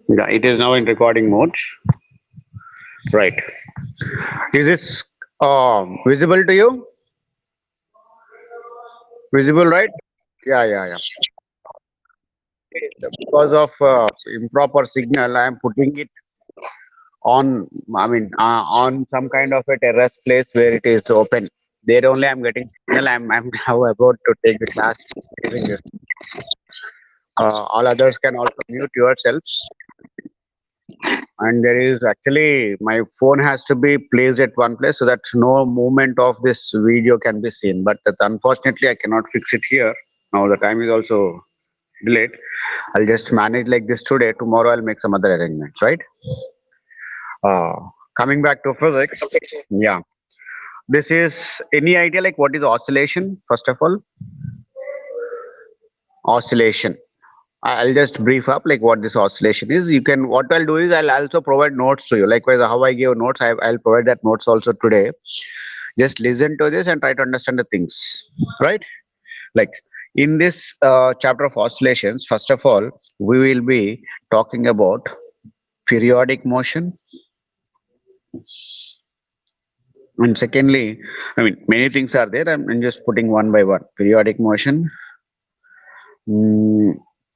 Yeah, it is now in recording mode. Right. Is this visible to you? Visible, right? Yeah, yeah, yeah. Because of improper signal, I am putting it on. I mean, on some kind of a terrace place where it is open. There only I'm getting signal. I'm now about to take the class. Giving this. All others can also mute yourselves. And there is actually my phone has to be placed at one place so that no movement of this video can be seen, but that unfortunately I cannot fix it here. Now the time is also delayed. I'll just manage like this today. Tomorrow I'll make some other arrangements, right? uh, Coming back to physics. Yeah, this is any idea like what is oscillation? First of all, oscillation, I'll just brief up like what this oscillation is. You can, what I'll do is I'll also provide notes to you. Likewise, how I give notes, I'll provide that notes also today. Just listen to this and try to understand the things, right? Like in this chapter of oscillations, first of all, we will be talking about periodic motion, and secondly, I mean many things are there. I'm just putting one by one. Periodic motion,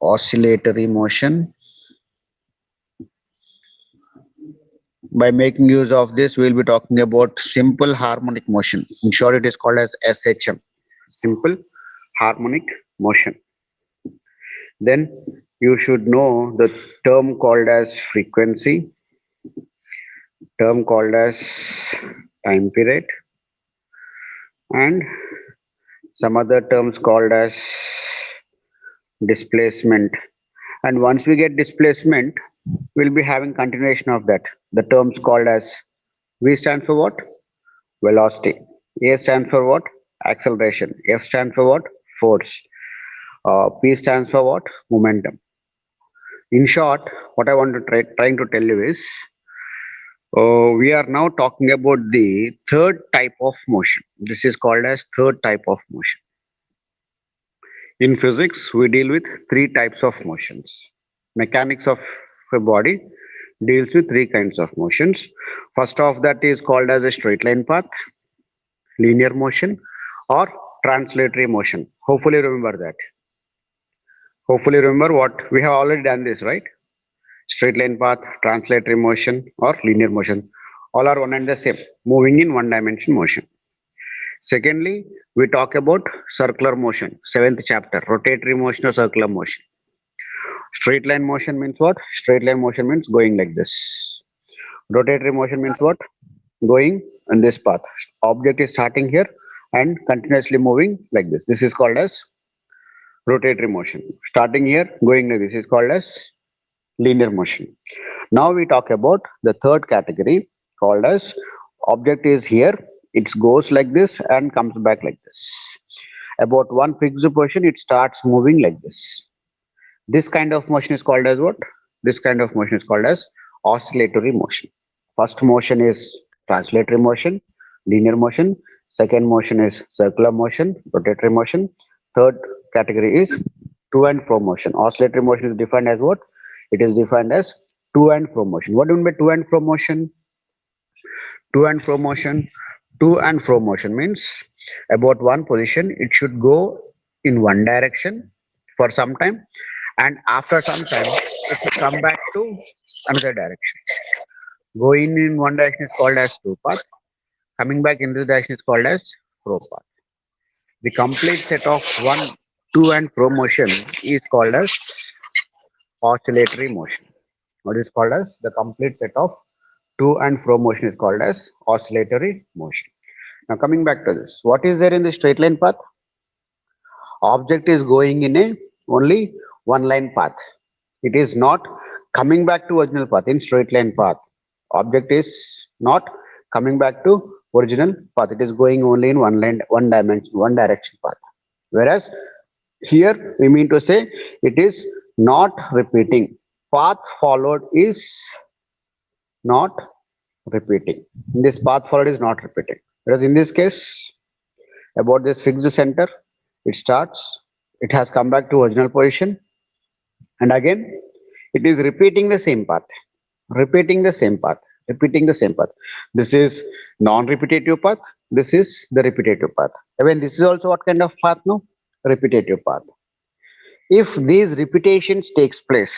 oscillatory motion. By making use of this, we'll be talking about simple harmonic motion. In short, it is called as SHM, simple harmonic motion. Then you should know the term called as frequency, term called as time period, and some other terms called as displacement. And once we get displacement, we'll be having continuation of that. The terms called as V stands for what? Velocity. A stands for what? Acceleration. F stands for what? Force. P stands for what? Momentum. In short, what I want to trying to tell you is, we are now talking about the third type of motion. This is called as third type of motion. In physics, we deal with three types of motions. Mechanics of a body deals with three kinds of motions. First of that is called as a straight line path, linear motion, or translatory motion. Hopefully remember that. Hopefully remember what we have already done this, right? Straight line path, translatory motion, or linear motion. All are one and the same, moving in one dimension motion. Secondly, we talk about circular motion, seventh chapter, rotatory motion or circular motion. Straight line motion means what? Straight line motion means going like this. Rotatory motion means what? Going in this path. Object is starting here and continuously moving like this. This is called as rotatory motion. Starting here, going like this is called as linear motion. Now we talk about the third category called as object is here, it goes like this and comes back like this. About one fixed position, it starts moving like this. This kind of motion is called as what? This kind of motion is called as oscillatory motion. First motion is translatory motion, linear motion. Second motion is circular motion, rotatory motion. Third category is to and fro motion. Oscillatory motion is defined as what? It is defined as to and fro motion. What do you mean by to and fro motion? To and fro motion. To and fro motion means about one position, it should go in one direction for some time, and after some time, it should come back to another direction. Going in one direction is called as to path. Coming back in this direction is called as fro path. The complete set of one to and fro motion is called as oscillatory motion. What is called as the complete set of to and fro motion is called as oscillatory motion. Now coming back to this, what is there in the straight line path? Object is going in a only one line path. It is not coming back to original path in straight line path. Object is not coming back to original path. It is going only in one line, one dimension, one direction path. Whereas here we mean to say it is not repeating. Path followed is not repeating. This path followed is not repeating. Whereas in this case, about this fixed center, it starts, it has come back to original position, And again, it is repeating the same path, repeating the same path, repeating the same path. This is non-repetitive path. This is the repetitive path. Again, this is also what kind of path? No, repetitive path. If these repetitions takes place,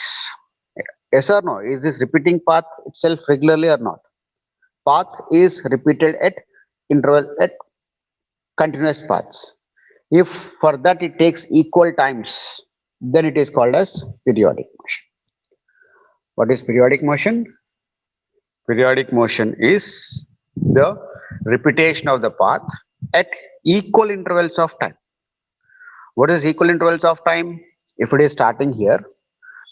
yes or no, is this repeating path itself regularly or not? Path is repeated at interval at continuous paths. If for that it takes equal times, then it is called as periodic motion. What is periodic motion? Periodic motion is the repetition of the path at equal intervals of time. What is equal intervals of time? If it is starting here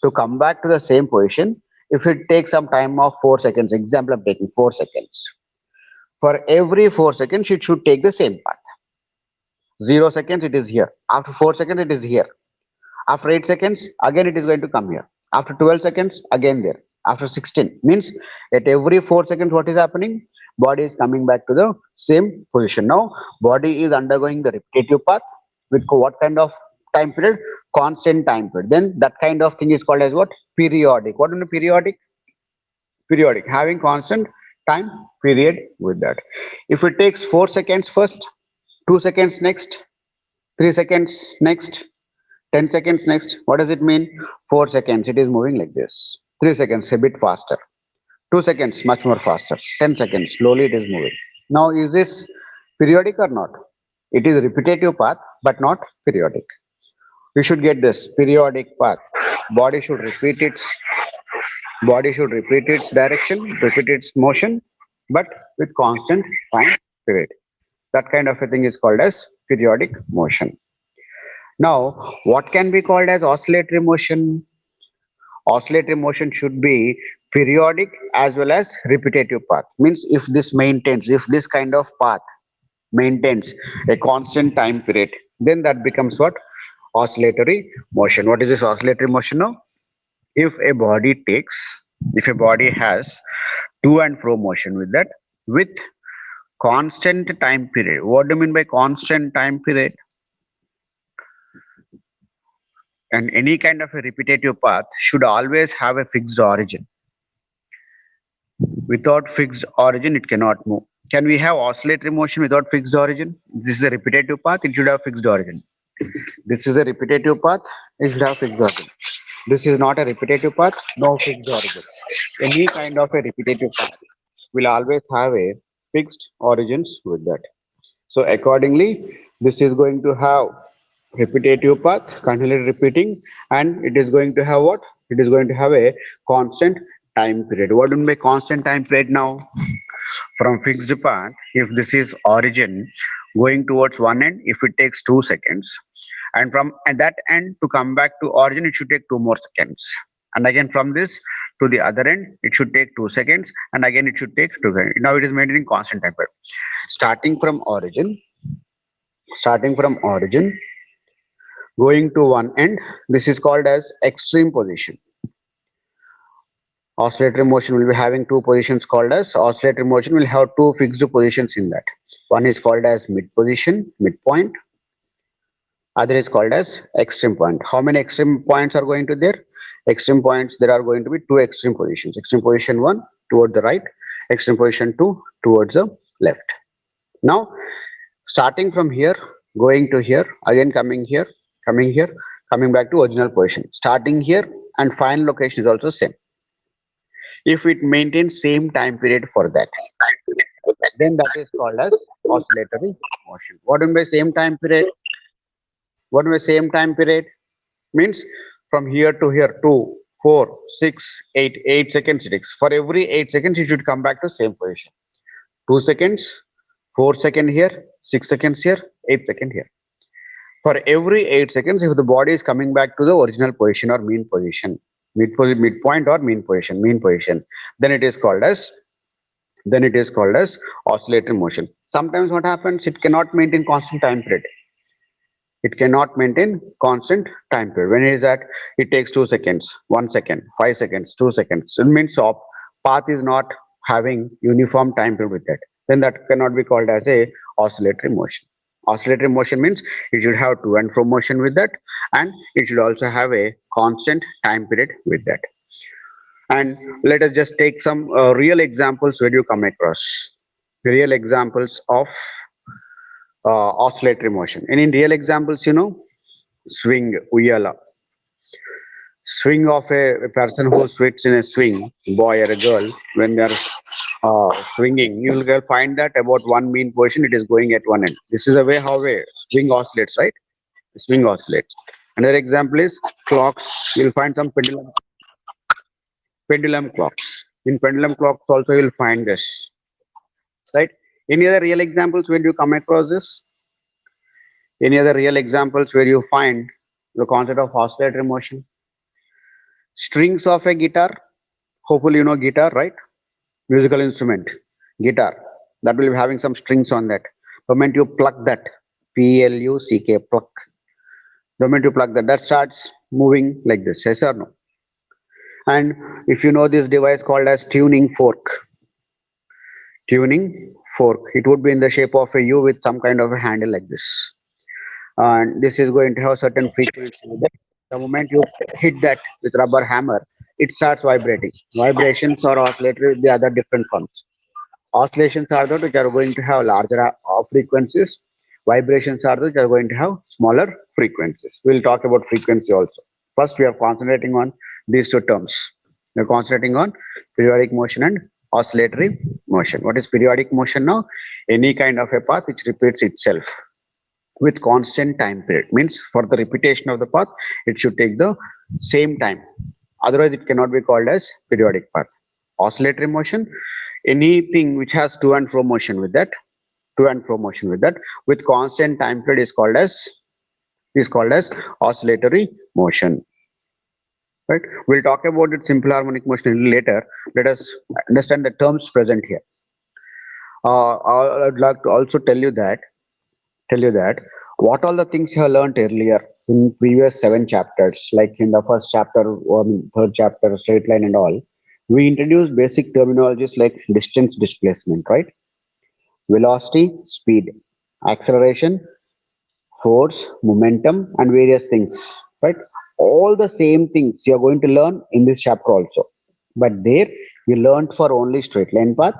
to come back to the same position, if it takes some time of 4 seconds, example I'm taking 4 seconds. For every 4 seconds, it should take the same path. 0 seconds, it is here. After 4 seconds, it is here. After 8 seconds, again it is going to come here. After 12 seconds, again there. After 16, means at every 4 seconds, what is happening? Body is coming back to the same position. Now, body is undergoing the repetitive path with what kind of time period? Constant time period. Then that kind of thing is called as what? Periodic. What is periodic? Periodic, having constant time period with that. If it takes 4 seconds first, 2 seconds next, 3 seconds next, 10 seconds next, what does it mean? 4 seconds, it is moving like this. 3 seconds, a bit faster. 2 seconds, much more faster. 10 seconds, slowly it is moving. Now, is this periodic or not? It is repetitive path, but not periodic. We should get this periodic path. Body should repeat its direction, repeat its motion, but with constant time period. That kind of a thing is called as periodic motion. Now, what can be called as oscillatory motion? Oscillatory motion should be periodic as well as repetitive path. Means if this kind of path maintains a constant time period, then that becomes what? Oscillatory motion. What is this oscillatory motion now? If a body has to and fro motion with that, with constant time period. What do you mean by constant time period? And any kind of a repetitive path should always have a fixed origin. Without fixed origin, it cannot move. Can we have oscillatory motion without fixed origin? This is a repetitive path, it should have fixed origin. This is a repetitive path, it should have fixed origin. This is not a repetitive path, no fixed origin. Any kind of a repetitive path will always have a fixed origins with that. So accordingly, this is going to have repetitive path, continually repeating, and it is going to have what? It is going to have a constant time period. What do you mean by constant time period now? From fixed path, if this is origin going towards one end, if it takes 2 seconds, and from at that end to come back to origin, it should take 2 more seconds. And again from this to the other end, it should take 2 seconds, and again it should take 2 seconds. Now it is maintaining constant time period. Starting from origin, going to one end, this is called as extreme position. Oscillatory motion will be having two positions called as oscillatory motion will have two fixed positions in that. One is called as midpoint. Other is called as extreme point. How many extreme points are going to there? Extreme points, there are going to be two extreme positions. Extreme position 1 towards the right, extreme position 2 towards the left. Now, starting from here, going to here, again coming here, coming back to original position. Starting here and final location is also same. If it maintains same time period for that, then that is called as oscillatory motion. What do you mean by same time period? What do you mean by same time period? Means from here to here, 2, 4, 6, 8, 8 seconds it takes. For every 8 seconds, you should come back to same position. 2 seconds, 4 seconds here, 6 seconds here, 8 seconds here. For every 8 seconds, if the body is coming back to the original position or mean position, midpoint or mean position, then it is called as oscillatory motion. Sometimes what happens, it cannot maintain constant time period. It cannot maintain constant time period. When it is at, it takes 2 seconds, 1 second, 5 seconds, 2 seconds. It means path is not having uniform time period with that. Then that cannot be called as a oscillatory motion. Oscillatory motion means it should have to and fro motion with that, and it should also have a constant time period with that. And let us just take some real examples where you come across real examples of oscillatory motion. And in real examples, swing, uyala, swing of a person who sits in a swing, boy or a girl, when they are swinging, you will find that about one mean position, it is going at one end. This is a way how a swing oscillates, right? Swing oscillates. Another example is clocks. You'll find some pendulum clocks. In pendulum clocks also you'll find this, right? Any other real examples where you come across this? Any other real examples where you find the concept of oscillatory motion? Strings of a guitar. Hopefully you know guitar, right? Musical instrument, guitar. That will be having some strings on that. The moment you pluck that, Pluck, pluck. The moment you pluck that, that starts moving like this. Yes or no? And if you know this device called as tuning fork, it would be in the shape of a U with some kind of a handle like this. And this is going to have certain frequency. The moment you hit that with rubber hammer, it starts vibrating. Vibrations or oscillatory, the other different forms. Oscillations are those which are going to have larger frequencies. Vibrations are those which are going to have smaller frequencies. We'll talk about frequency also. First, we are concentrating on these two terms. We are concentrating on periodic motion and oscillatory motion. What is periodic motion now? Any kind of a path which repeats itself with constant time period. Means for the repetition of the path, it should take the same time. Otherwise, it cannot be called as periodic path. Oscillatory motion, anything which has to and fro motion with that, with constant time period is called as oscillatory motion. Right? We'll talk about it simple harmonic motion later. Let us understand the terms present here. I'd like to also tell you that what all the things you have learned earlier in previous 7 chapters, like in the first chapter or third chapter, straight line and all, we introduced basic terminologies like distance, displacement, right? Velocity, speed, acceleration, force, momentum, and various things, right? All the same things you are going to learn in this chapter also. But there you learned for only straight line path.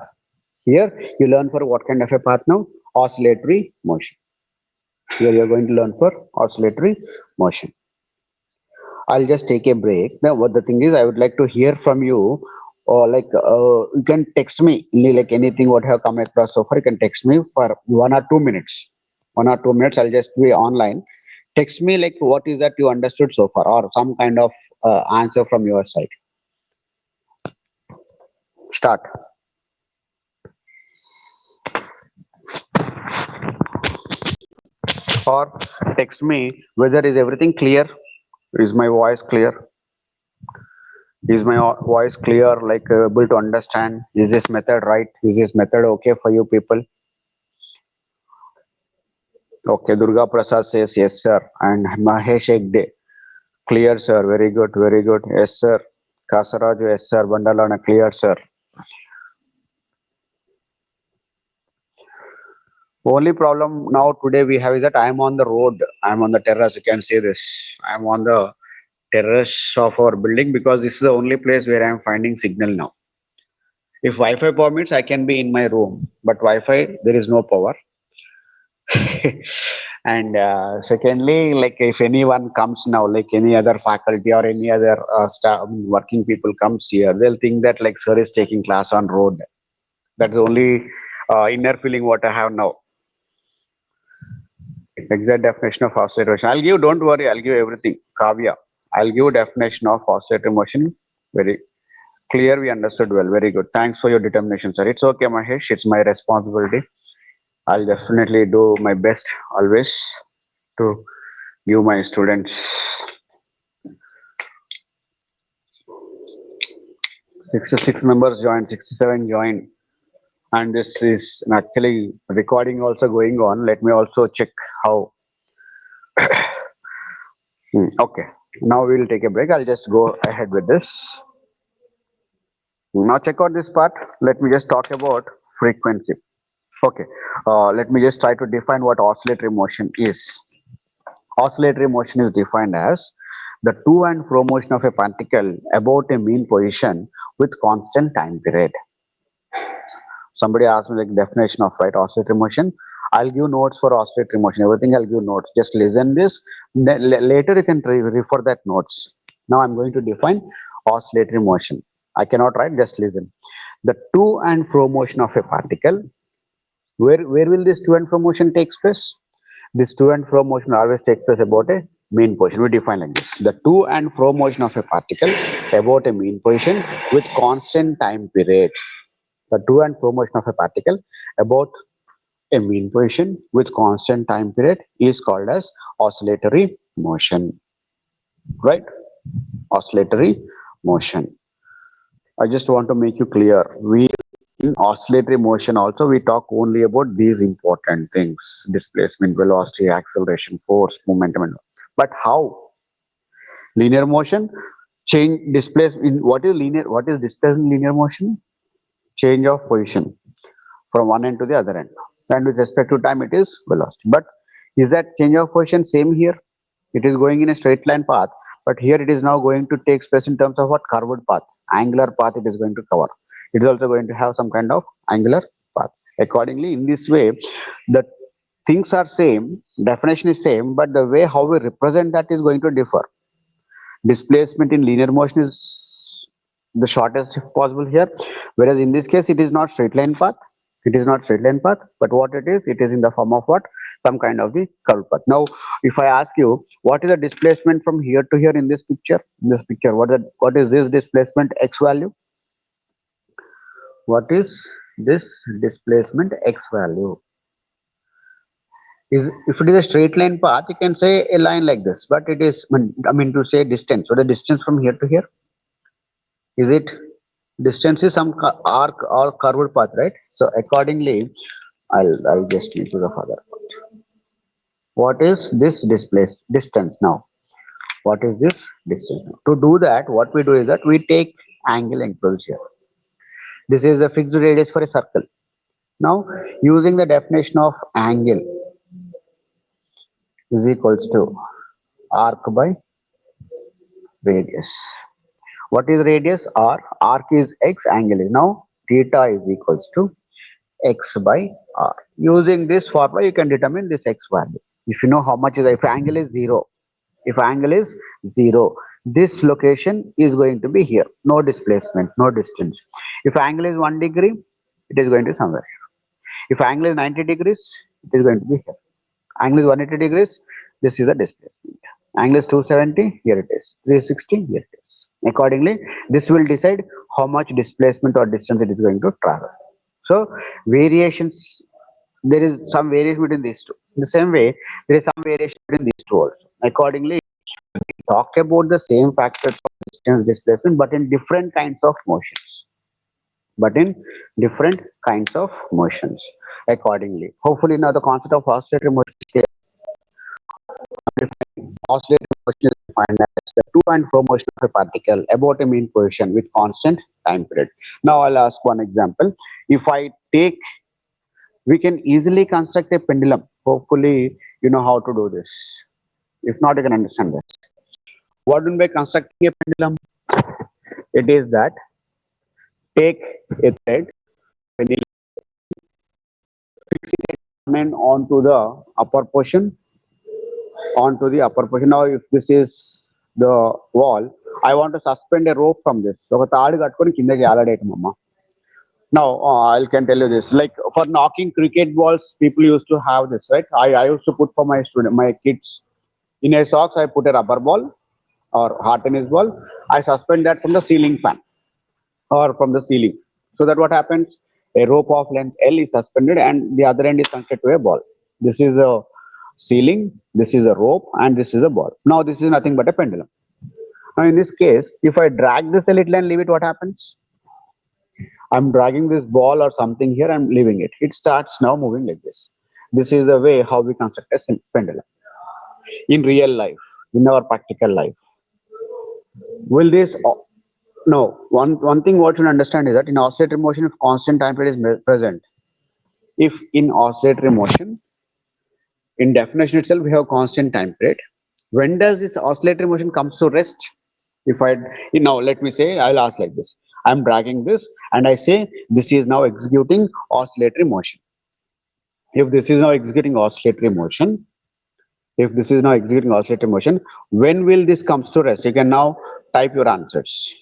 Here you learn for what kind of a path now? Oscillatory motion. Here you are going to learn for oscillatory motion. I'll just take a break. Now, what the thing is, I would like to hear from you, or you can text me, like anything what have come across so far. You can text me for 1 or 2 minutes. 1 or 2 minutes, I'll just be online. Text me like what is that you understood so far, or some kind of answer from your side. Start. Or text me whether is everything clear. Is my voice clear? Is my voice clear, like able to understand? Is this method right? Is this method okay for you people? Okay, Durga Prasad says yes, sir. And Mahesh Egde, clear, sir. Very good, very good. Yes, sir. Kasaraju, yes, sir. Bandalana, clear, sir. Only problem now today we have is that I am on the road. I am on the terrace. You can see this. I am on the terrace of our building because this is the only place where I am finding signal now. If Wi-Fi permits, I can be in my room, but Wi-Fi there is no power. And secondly, like if anyone comes now, like any other faculty or any other staff, working people comes here, they'll think that like sir is taking class on road. That's the only inner feeling what I have now. Exact definition of oscillator motion. I'll give, don't worry, I'll give everything. Kavya, I'll give definition of oscillator motion. Very clear, we understood well. Very good. Thanks for your determination, sir. It's okay, Mahesh. It's my responsibility. I'll definitely do my best always to give my students. 66 members joined, 67 joined, and this is actually recording also going on. Let me also check how. Okay, now we'll take a break. I'll just go ahead with this. Now check out this part. Let me just talk about frequency. Okay, let me just try to define what oscillatory motion is. Oscillatory motion is defined as the to and fro motion of a particle about a mean position with constant time period. Somebody asked me like definition of right oscillatory motion. I'll give notes for oscillatory motion. Everything I'll give notes. Just listen this. Later you can refer that notes. Now I'm going to define oscillatory motion. I cannot write. Just listen. The to and fro motion of a particle. Where will this to and fro motion takes place? This to and fro motion always takes place about a mean position. We define like this. The to and fro motion of a particle about a mean position with constant time period. The to and fro motion of a particle about a mean position with constant time period is called as oscillatory motion. Right? Oscillatory motion. I just want to make you clear. We in oscillatory motion also we talk only about these important things: displacement, velocity, acceleration, force, momentum, and all. But how linear motion change displace in what is linear? What is displacement in linear motion? Change of position from one end to the other end, and with respect to time it is velocity. But is that change of position same here? It is going in a straight line path, but here it is now going to take place in terms of what? Curved path, angular path it is going to cover. It is also going to have some kind of angular path. Accordingly, in this way, the things are same, definition is same, but the way how we represent that is going to differ. Displacement in linear motion is the shortest if possible here, whereas in this case it is not straight line path. It is not straight line path, but what it is in the form of what? Some kind of the curved path. Now if I ask you what is the displacement from here to here in this picture, what is this displacement x value? What is this displacement x value? Is if it is a straight line path, you can say a line like this, but it is, I mean to say distance. So the distance from here to here, is it distance is some arc or curved path, right? So accordingly, I'll just into the further part. What is this displaced distance now? What is this distance now? To do that, what we do is that we take angle enclosed here. This is the fixed radius for a circle. Now, using the definition of angle is equals to arc by radius. What is radius? R. Arc is x, angle is now theta is equals to x by r. Using this formula, you can determine this x value. If you know how much is, if angle is 0, if angle is 0, this location is going to be here. No displacement, no distance. If angle is 1 degree, it is going to somewhere here. If angle is 90 degrees, it is going to be here. Angle is 180 degrees, this is the displacement. Angle is 270, here it is. 360, here it is. Accordingly, this will decide how much displacement or distance it is going to travel. So variations, there is some variation between these two. In the same way, there is some variation between these two also. Accordingly, we talk about the same factors of distance, displacement, but in different kinds of motions. But in different kinds of motions. Accordingly, hopefully now the concept of oscillatory motion is clear. Oscillatory motion is defined as the to and fro motion of a particle about a mean position with constant time period. Now I'll ask one example. If I take, we can easily construct a pendulum. Hopefully you know how to do this. If not, you can understand this. What do you mean by constructing a pendulum? It is that take a thread, fix it onto the upper portion, Now if this is the wall, I want to suspend a rope from this. So now I can tell you this, like for knocking cricket balls, people used to have this, right? I used to put for my kids in a socks, I put a rubber ball or hard tennis ball. I suspend that from the ceiling fan or from the ceiling. So that what happens? A rope of length L is suspended and the other end is connected to a ball. This is a ceiling, this is a rope, and this is a ball. Now this is nothing but a pendulum. Now in this case, if I drag this a little and leave it, what happens? I'm dragging this ball or something here, I'm leaving it. It starts now moving like this. This is the way how we construct a pendulum. In real life, in our practical life, will this no, one thing what you understand is that in oscillatory motion, if constant time period is present, if in oscillatory motion, in definition itself we have constant time period, When does this oscillatory motion comes to rest? If I now let me say, I'll ask like this. I'm dragging this and I say this is now executing oscillatory motion. If this is now executing oscillatory motion, if this is now executing oscillatory motion, when will this comes to rest? You can now type your answers.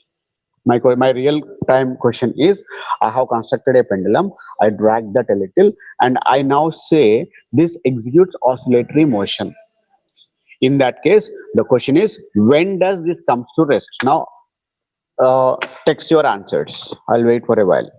My real time question is, I have constructed a pendulum, I drag that a little, and I now say this executes oscillatory motion. In that case, the question is, when does this comes to rest? Now, text your answers. I'll wait for a while.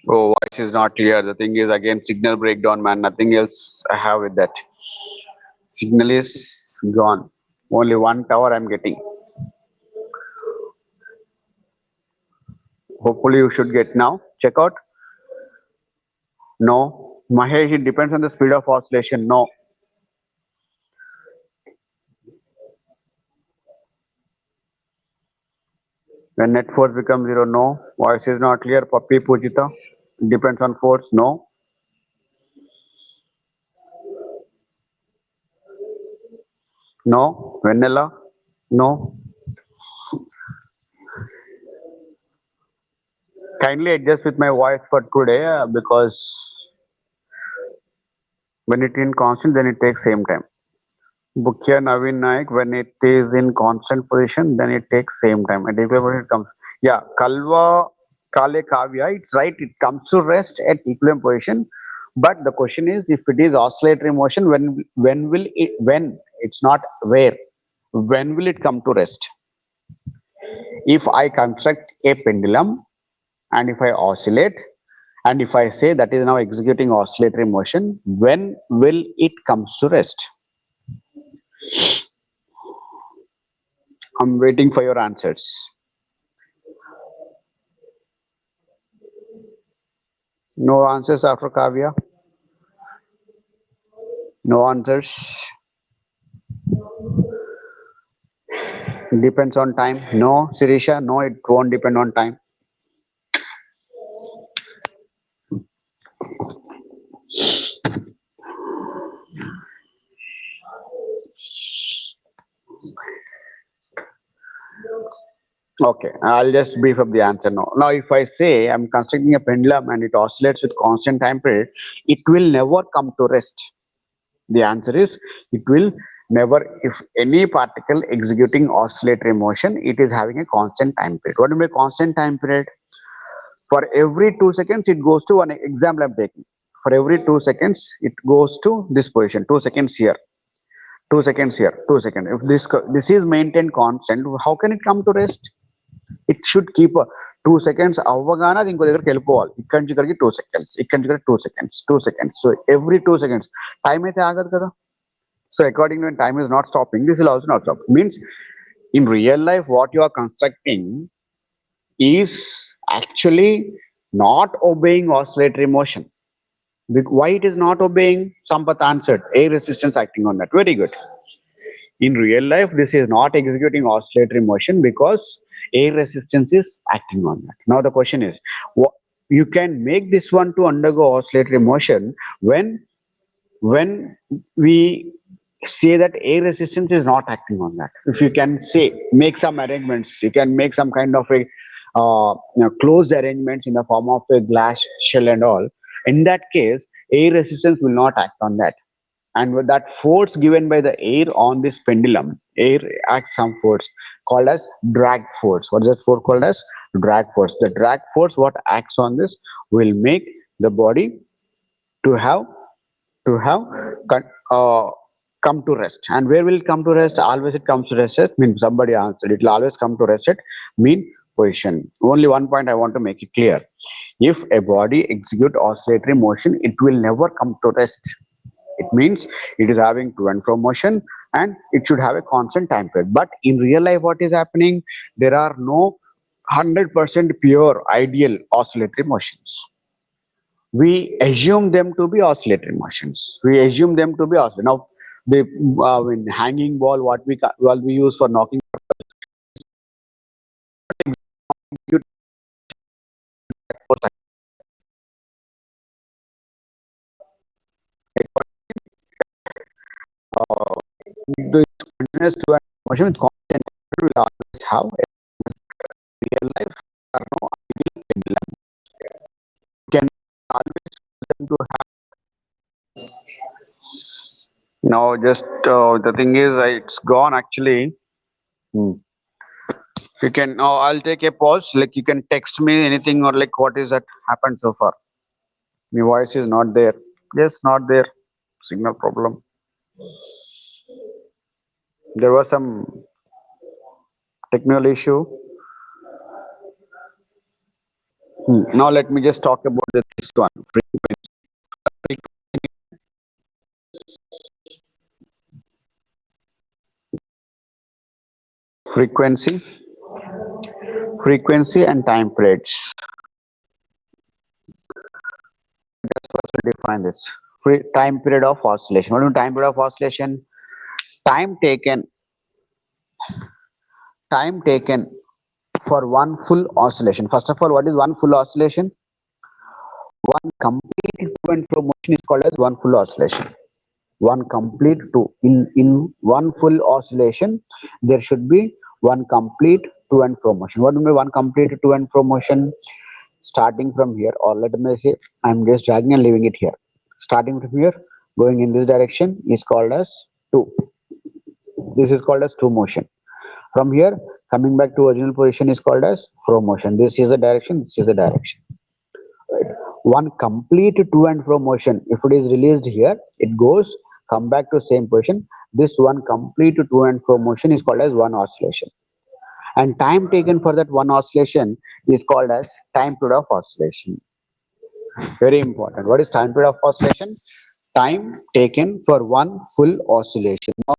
Oh, voice is not clear. The thing is, again, signal breakdown, man. Nothing else I have with that. Signal is gone. Only one tower I'm getting. Hopefully, you should get now. Check out. No. Mahesh, it depends on the speed of oscillation. No. When net force becomes zero, no. Voice is not clear. Papi Pujita. Depends on force. No. No. Vanilla. No. Kindly adjust with my voice for today because when it in constant, then it takes same time. Bukhya Navin Naik, when it is in constant position, then it takes same time. At equilibrium it comes. Yeah, Kalva Kale Kavya, it's right, it comes to rest at equilibrium position. But the question is, if it is oscillatory motion, when will it, when it's not where, when will it come to rest? If I construct a pendulum and if I oscillate and if I say that is now executing oscillatory motion, when will it comes to rest? I'm waiting for your answers. No answers after Kavya? No answers? Depends on time? No, Sirisha? No, it won't depend on time. Okay, I'll just brief up the answer now. Now, if I say I'm constructing a pendulum and it oscillates with constant time period, it will never come to rest. The answer is, it will never, if any particle executing oscillatory motion, it is having a constant time period. What do you mean constant time period? For every 2 seconds, it goes to, an example I'm taking. For every 2 seconds, it goes to this position, 2 seconds here, 2 seconds here, 2 seconds. If this is maintained constant, how can it come to rest? It should keep a 2 seconds అవ్వగానే అది ఇంకో దగ్గరికి వెళ్ళిపోవాలి. ఇక్కడి నుంచి ఇక్కడికి 2 seconds, ఇక్కడి నుంచి ఇక్కడ 2 seconds, 2 seconds. So every 2 seconds, time అయితే ఆగదు కదా. So accordingly, when time is not stopping, this will also not stop. Means in real life, what you are constructing is actually not obeying oscillatory motion. Why it is not obeying? Sampath answered, air resistance acting on that. Very good. In real life, this is not executing oscillatory motion because air resistance is acting on that. Now the question is, you can make this one to undergo oscillatory motion when we say that air resistance is not acting on that. If you can say, make some arrangements, you can make some kind of a closed arrangements in the form of a glass shell and all. In that case, air resistance will not act on that. And with that force given by the air on this pendulum, air acts some force called as drag force. What is that force called as? Drag force. The drag force what acts on this will make the body to have uh, come to rest. And where will it come to rest? Always it comes to rest at, means somebody answered, it will always come to rest at mean position. Only one point I want to make it clear. If a body execute oscillatory motion, it will never come to rest. It means it is having to and fro motion and it should have a constant time period. But in real life, what is happening? There are no 100% pure ideal oscillatory motions. We assume them to be oscillatory motions. We assume them to be oscillatory. Now, the hanging ball, what we use for knocking The continuous to and motion with constant will always have a real life or no ideal pendulum. Can always them to have. No, just the thing is, it's gone actually. Hmm. You can. Oh, I'll take a pause. Like you can text me anything or like what is that happened so far. My voice is not there. Yes, not there. Signal problem. There was some technical issue. Now let me just talk about this one. Frequency, frequency and time periods. Let's first define this. Time period of oscillation. What is time period of oscillation? Time taken, time taken for one full oscillation. First of all, what is one full oscillation? One complete to and fro motion is called as one full oscillation. One complete to in one full oscillation there should be one complete to and fro motion. What do you mean one complete to and fro motion? Starting from here, or let me say I'm just dragging and leaving it here. Starting from here going in this direction is called as two. This is called as two motion. From here coming back to original position is called as fro motion. This is the direction, this is the direction. One complete to and fro motion, if it is released here, it goes come back to same position. This one complete to and fro motion is called as one oscillation, and time taken for that one oscillation is called as time period of oscillation. Very important. What is time period of oscillation? Time taken for one full oscillation. Now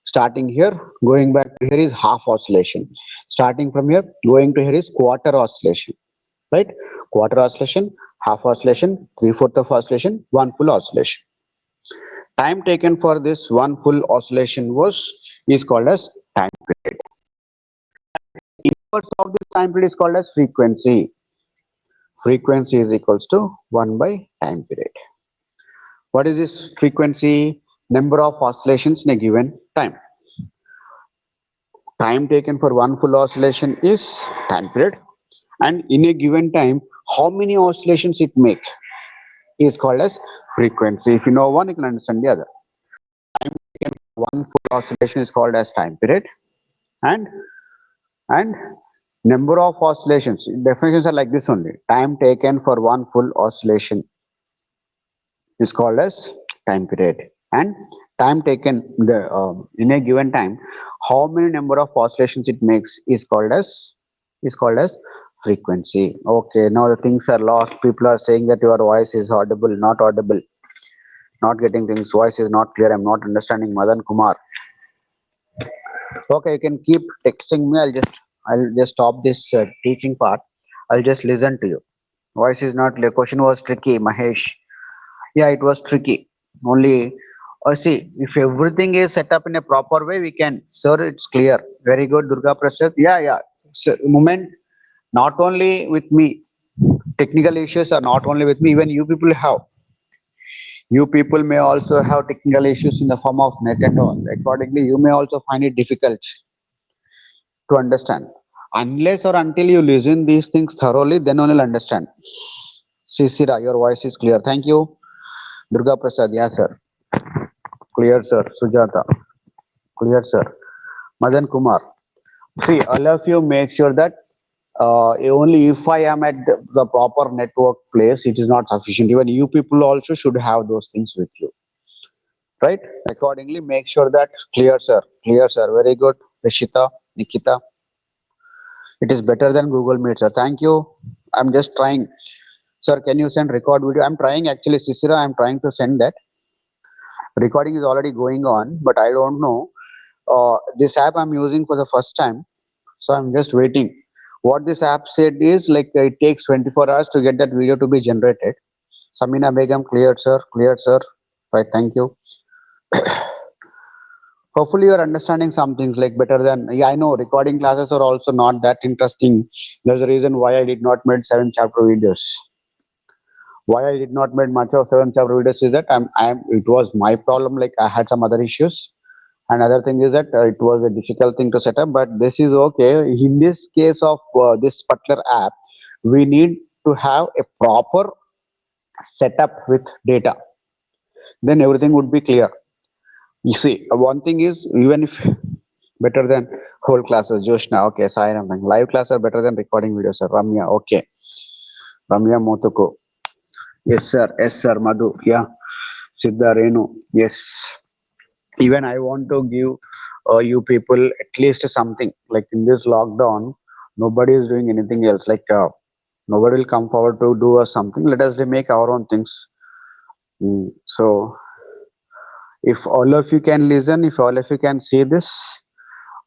starting here going back to here is half oscillation. Starting from here going to here is quarter oscillation, right? Quarter oscillation, half oscillation, 3/4 of oscillation, one full oscillation. Time taken for this one full oscillation is called as time period. Inverse of this time period is called as frequency. Frequency is equals to 1 by time period. What is this frequency? Number of oscillations in a given time. Time taken for one full oscillation is time period, and in a given time how many oscillations it makes is called as frequency. If you know one, you can understand the other. Time taken for one full oscillation is called as time period, and number of oscillations, definitions are like this only. Time taken for one full oscillation is called as time period, and time taken in a given time how many number of oscillations it makes is called as frequency. Okay, now the things are lost. People are saying that your voice is audible, not audible, not getting things. Voice is not clear. I'm not understanding. Madan Kumar. Okay, you can keep texting me. I'll just stop this teaching part. I'll just listen to you. Voice is not clear. Question was tricky, Mahesh. Yeah, it was tricky. Only, see, if everything is set up in a proper way, we can. Sir, it's clear. Very good, Durga Prasad. Yeah, yeah. So, moment, not only with me, technical issues are not only with me. Even you people have. You people may also have technical issues in the form of net and all. Accordingly, you may also find it difficult to understand. Unless or until you listen these things thoroughly, then only you'll understand. Sisira, your voice is clear. Thank you. Durga Prasad, yes, sir. Clear, sir. Sujata, clear, sir. Madan Kumar. See, all of you make sure that only if I am at the proper network place, it is not sufficient. Even you people also should have those things with you, right? Accordingly, make sure that clear, sir. Clear, sir. Very good. Rishita, Nikita. It is better than Google Meet, sir. Thank you. I'm just trying. Sir, can you send record video? I'm trying actually, Sisira. I'm trying to send that. Recording is already going on, but I don't know. This app I'm using for the first time, so I'm just waiting. What this app said is like it takes 24 hours to get that video to be generated. Samina Begum, cleared, sir. Cleared, sir. Right, thank you. Hopefully you are understanding some things like better than, yeah, I know recording classes are also not that interesting. There's a reason why I did not make 7 chapter videos. Why I did not make much of 7 chapter videos is that it was my problem. Like I had some other issues. Another thing is that it was a difficult thing to set up, but this is okay. In this case of this particular app, we need to have a proper setup with data. Then everything would be clear. You see, one thing is even if better than whole classes, Joshna, okay, Sai, live class are better than recording videos, sir. Ramya, okay, Ramya Motuko, yes, sir, Madhu, yeah, Siddha Renu, yes. Even I want to give you people at least something. Like in this lockdown, nobody is doing anything else. Like nobody will come forward to do us something. Let us make our own things. So if all of you can listen, if all of you can see this,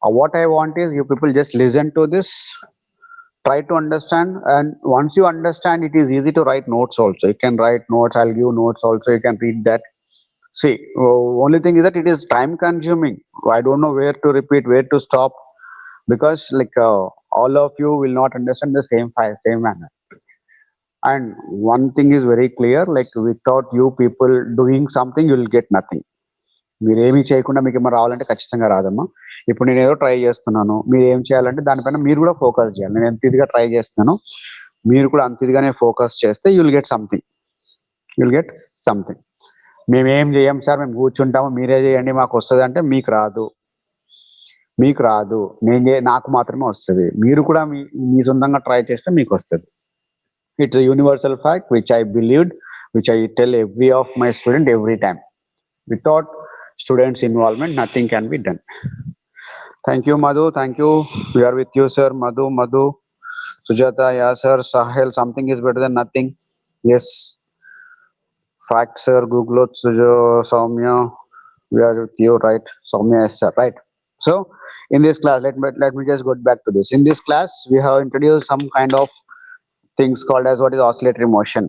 what I want is you people just listen to this, try to understand, and once you understand, it is easy to write notes also. You can write notes, I'll give notes also, you can read that. See, only thing is that it is time consuming. I don't know where to repeat, where to stop, because like all of you will not understand the same file, same manner. And one thing is very clear, like without you people doing something, you will get nothing. మీరు ఏమీ చేయకుండా మీకు ఏమో రావాలంటే ఖచ్చితంగా రాదమ్మా. ఇప్పుడు నేను ఏదో ట్రై చేస్తున్నాను, మీరు ఏం చేయాలంటే దానిపైన మీరు కూడా ఫోకస్ చేయాలి. నేను ఎంత ఇదిగా ట్రై చేస్తున్నాను, మీరు కూడా అంత ఇదిగానే ఫోకస్ చేస్తే you'll get something, you'll get something. మేమేం చేయం సార్, మేము కూర్చుంటాము, మీరే చేయండి మాకు వస్తుంది అంటే మీకు రాదు, మీకు రాదు. నాకు మాత్రమే వస్తుంది. మీరు కూడా మీ సొంతంగా ట్రై చేస్తే మీకు వస్తుంది. It's universal fact which I believed, which I tell every of my student every time. Without students' involvement, nothing can be done. Thank you, Madhu. Thank you. We are with you, sir. Madhu, Sujata, yeah, sir. Sahel, something is better than nothing. Yes. Fact, sir. Google it, Soumya. We are with you, right? Soumya, yes, sir. Right. So, in this class, let me just go back to this. In this class, we have introduced some kind of things called as what is oscillatory motion.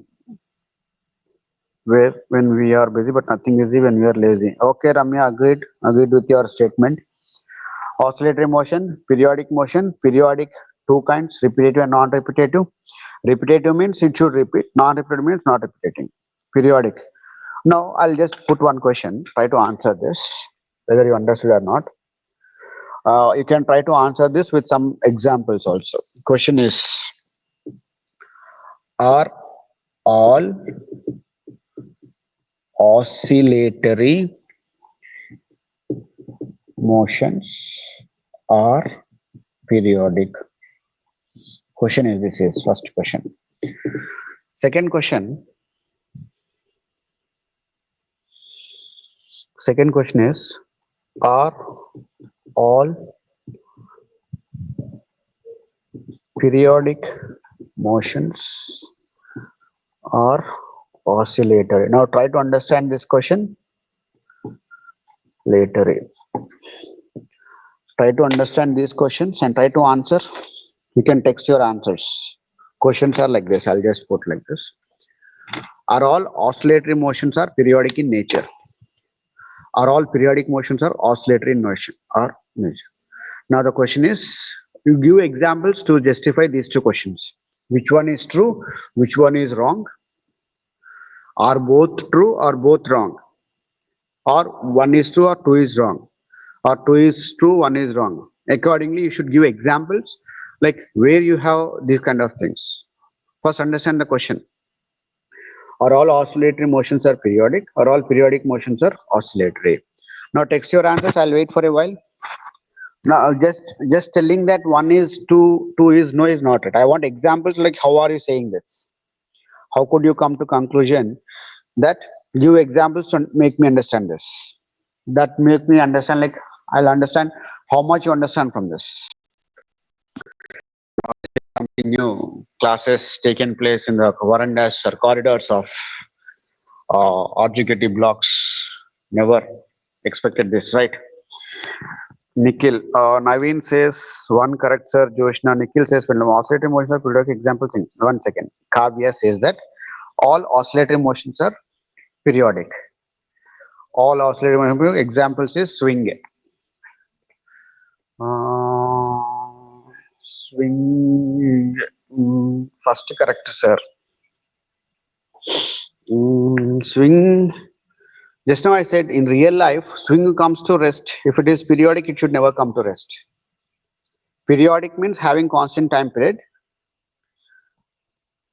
Where when we are busy but nothing easy when we are lazy. Okay, Ramya, agreed with your statement. Oscillatory motion, periodic two kinds, repetitive and non-repetitive. Repetitive means it should repeat, non-repetitive means not repeating. Periodic. Now I'll just put one question, try to answer this, whether you understood or not. You can try to answer this with some examples also. Question is, are all oscillatory motions are periodic? Question is, this is first question. Second question is, are all periodic motions are oscillatory? Now try to understand this question later. Try to understand these questions and try to answer. You can text your answers. Questions are like this. I'll just put like this. Are all oscillatory motions are periodic in nature? Are all periodic motions are oscillatory in nature? Now the question is, you give examples to justify these two questions. Which one is true? Which one is wrong? Are both true or both wrong? Or one is true or two is wrong? Or two is true, one is wrong? Accordingly, you should give examples like where you have these kind of things. First, understand the question. Are all oscillatory motions are periodic, or all periodic motions are oscillatory? Now text your answers. I'll wait for a while. Now just telling that one is two is no is not it. I want examples like how are you saying this? How could you come to conclusion that? Give examples to make me understand this. That make me understand, like I'll understand how much you understand from this. Something new classes taken place in the verandas or corridors of RGKT blocks. Never expected this, right? Nikhil, Naveen says one correct, sir. Joshna, Nikhil says when oscillatory motions are periodic. Example thing. 1 second. Kavya says that all oscillatory motions are periodic. All oscillatory motions. Examples is swing. Swing. First correct, sir. Swing. Just now I said in real life, swing comes to rest. If it is periodic, it should never come to rest. Periodic means having constant time period.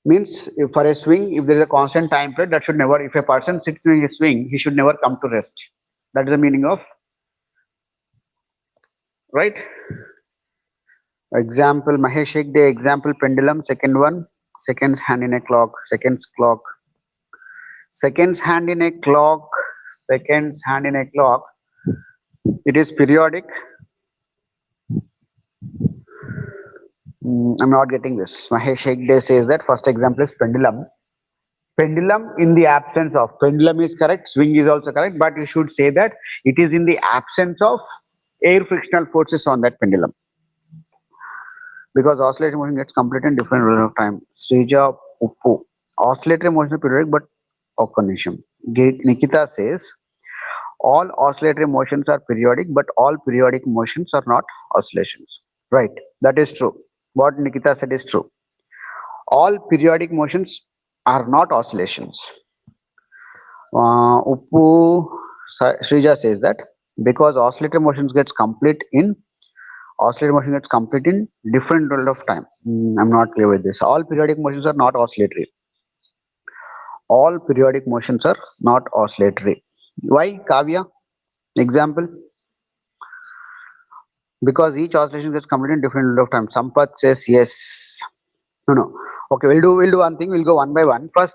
Means if for a swing, if there is a constant time period, that should never, if a person sits in a swing, he should never come to rest. That is the meaning of, right? Example, Mahesh Hegde, example, pendulum. Second one, seconds hand in a clock, seconds clock. Seconds hand in a clock, seconds hand in a clock. It is periodic. I'm not getting this. Mahesh Hegde says that first example is pendulum. Pendulum in the absence of, pendulum is correct, swing is also correct, but you should say that it is in the absence of air frictional forces on that pendulum. Because oscillatory motion gets completed in different rate of time. Srija Uppu. Oscillatory motion is periodic but occurrential. Nikita says all oscillatory motions are periodic, but all periodic motions are not oscillations. Right, that is true. What Nikita said is true. All periodic motions are not oscillations. Uppu Srija says that because oscillatory motions gets complete in different world of time. I'm not clear with this. All periodic motions are not oscillatory. All periodic motions are not oscillatory. Why, Kavya? Example? Because each oscillation gets completed in different window of time. Sampath says yes. No. Okay, we'll do one thing. We'll go one by one. First,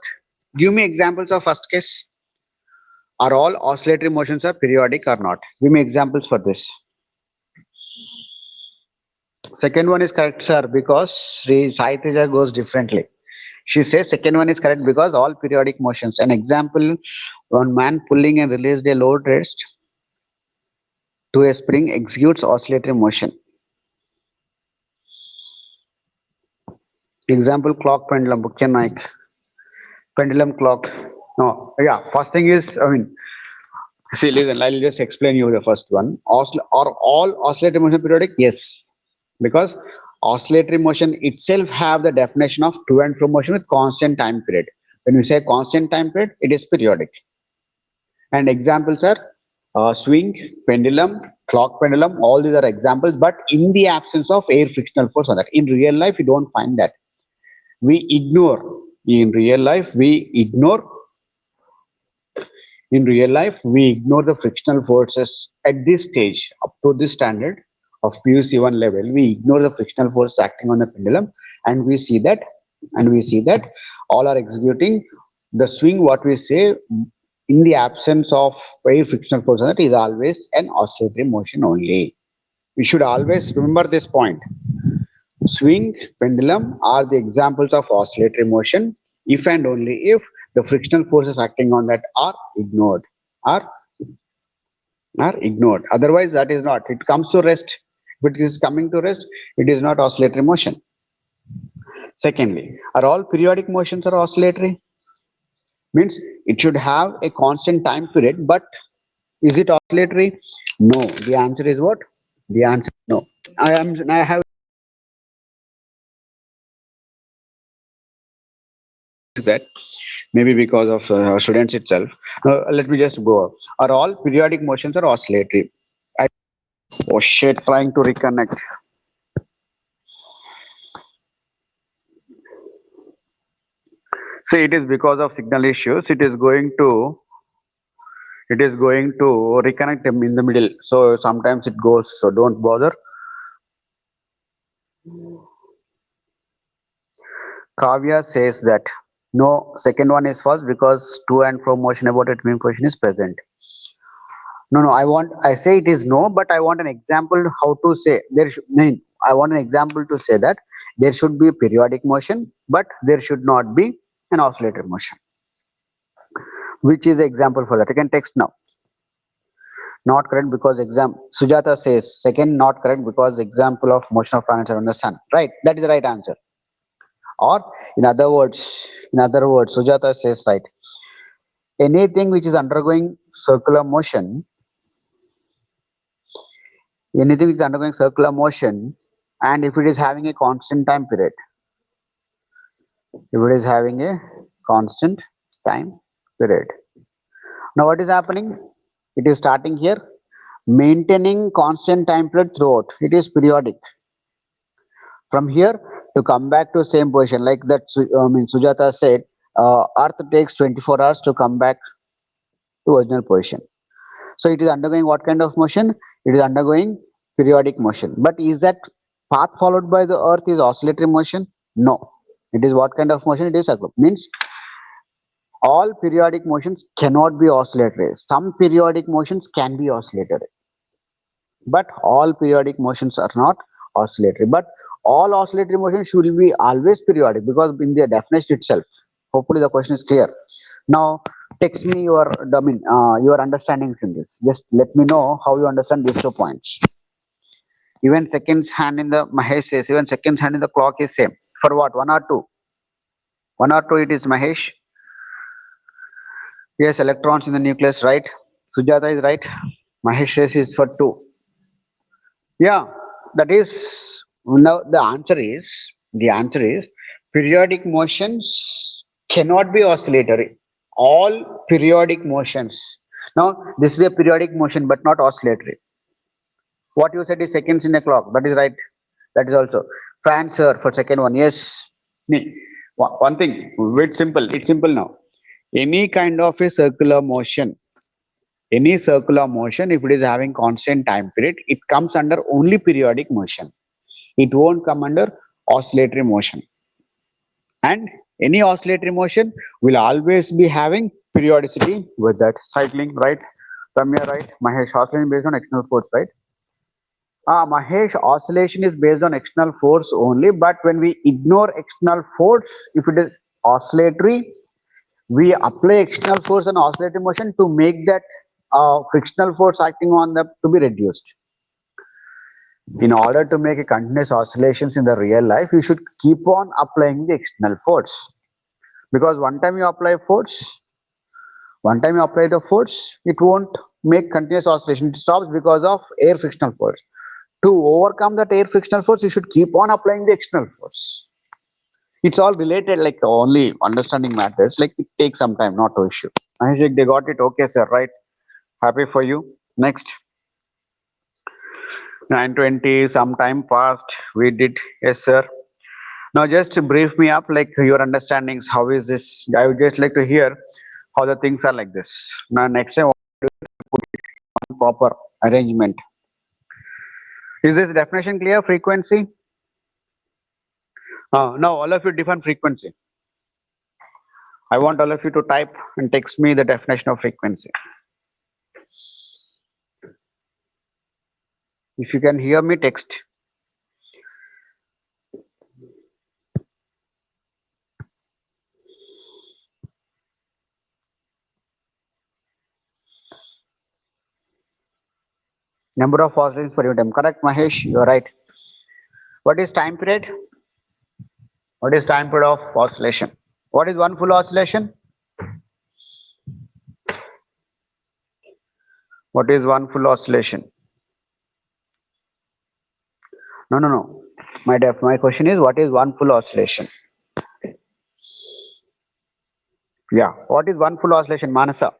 give me examples of first case. Are all oscillatory motions are periodic or not? Give me examples for this. Second one is correct, sir, because Sri Saitija goes differently. She says second one is correct because all periodic motions. An example, one man pulling and released a load rest to a spring executes oscillatory motion. Example, clock pendulum, Bukya Naik. Pendulum clock. No, yeah, first thing is, see, listen, I'll just explain you the first one. Are all oscillatory motion periodic? Yes, because oscillatory motion itself have the definition of to and fro motion with constant time period. When we say constant time period, it is periodic. And examples are swing, pendulum, clock pendulum, all these are examples, but in the absence of air frictional force on that. In real life, you don't find that. We ignore. In real life, we ignore the frictional forces at this stage, up to this standard of PUC1 level. We ignore the frictional force acting on the pendulum, and we see that all are executing the swing. What we say, in the absence of air frictional force, that is always an oscillatory motion only. We should always remember this point. Swing, pendulum are the examples of oscillatory motion if and only if the frictional forces acting on that are ignored. Otherwise, that is not. It comes to rest. If it is coming to rest, it is not oscillatory motion. Secondly, are all periodic motions are oscillatory? Means it should have a constant time period, but is it oscillatory? No. The answer is what? The answer is no. I have that maybe because of students itself. Let me just go. Are all periodic motions are oscillatory? Oh shit, trying to reconnect. See, it is because of signal issues. It is going to reconnect them in the middle. So sometimes it goes. So don't bother. Kavya says that no, second one is false because to and fro motion about it mean position is present. No, I say it is no, but I want an example how to say there should mean. I want an example to say that there should be a periodic motion, but there should not be an oscillatory motion. Which is the example for that? You can text now. Not correct because Sujata says second not correct because example of motion of planets around the sun. Right, that is the right answer. Or in other words, Sujata says right. Anything which is undergoing circular motion Anything is undergoing circular motion, and if it is having a constant time period, if it is having a constant time period. Now what is happening? It is starting here, maintaining constant time period throughout. It is periodic. From here to come back to same position, like that. Sujata said, Earth takes 24 hours to come back to original position. So it is undergoing what kind of motion? It is undergoing periodic motion. But is that path followed by the Earth is oscillatory motion? No. It is what kind of motion? It is circular. Means all periodic motions cannot be oscillatory. Some periodic motions can be oscillatory, but all periodic motions are not oscillatory. But all oscillatory motions should be always periodic, because in the definition itself. Hopefully the question is clear. Now text me your your understandings in this. Just let me know how you understand these 2 points. Even seconds hand in the Mahesh says, even seconds hand in the clock is same. For what? One or two? One or two it is, Mahesh. Yes, electrons in the nucleus, right? Sujata is right. Mahesh says is for two. Yeah, that is, now the answer is periodic motions cannot be oscillatory. All periodic motions. Now this is a periodic motion but not oscillatory. What you said is seconds in a clock. That is right. That is also. Fan sir for second one. Yes. One thing. Wait, simple. It's simple now. Any kind of a circular motion, if it is having constant time period, it comes under only periodic motion. It won't come under oscillatory motion. And any oscillatory motion will always be having periodicity with that. Cycling, right? Ramya, right? Mahesh, oscillation based on external force, right? Mahesh, oscillation is based on external force only, but when we ignore external force, if it is oscillatory, we apply external force and oscillatory motion to make that frictional force acting on them to be reduced. In order to make a continuous oscillations in the real life, you should keep on applying the external force. Because one time you apply the force, it won't make continuous oscillation. It stops because of air frictional force. To overcome that air frictional force, you should keep on applying the external force. It's all related, like only understanding matters. Like it takes some time, not to issue. Mahesh, they got it. Okay, sir. Right. Happy for you. Next. 9:20. Some time passed. We did. Yes, sir. Now just brief me up, like your understandings. How is this? I would just like to hear how the things are like this. Now next time, proper arrangement. Is this definition clear? Frequency? Now all of you define frequency. I want all of you to type and text me the definition of frequency. If you can hear me, text. Number of oscillations per unit time. Correct, Mahesh? You are right. What is time period? What is time period of oscillation? What is one full oscillation? What is one full oscillation? No. My question is, what is one full oscillation? Yeah. What is one full oscillation, Manasa?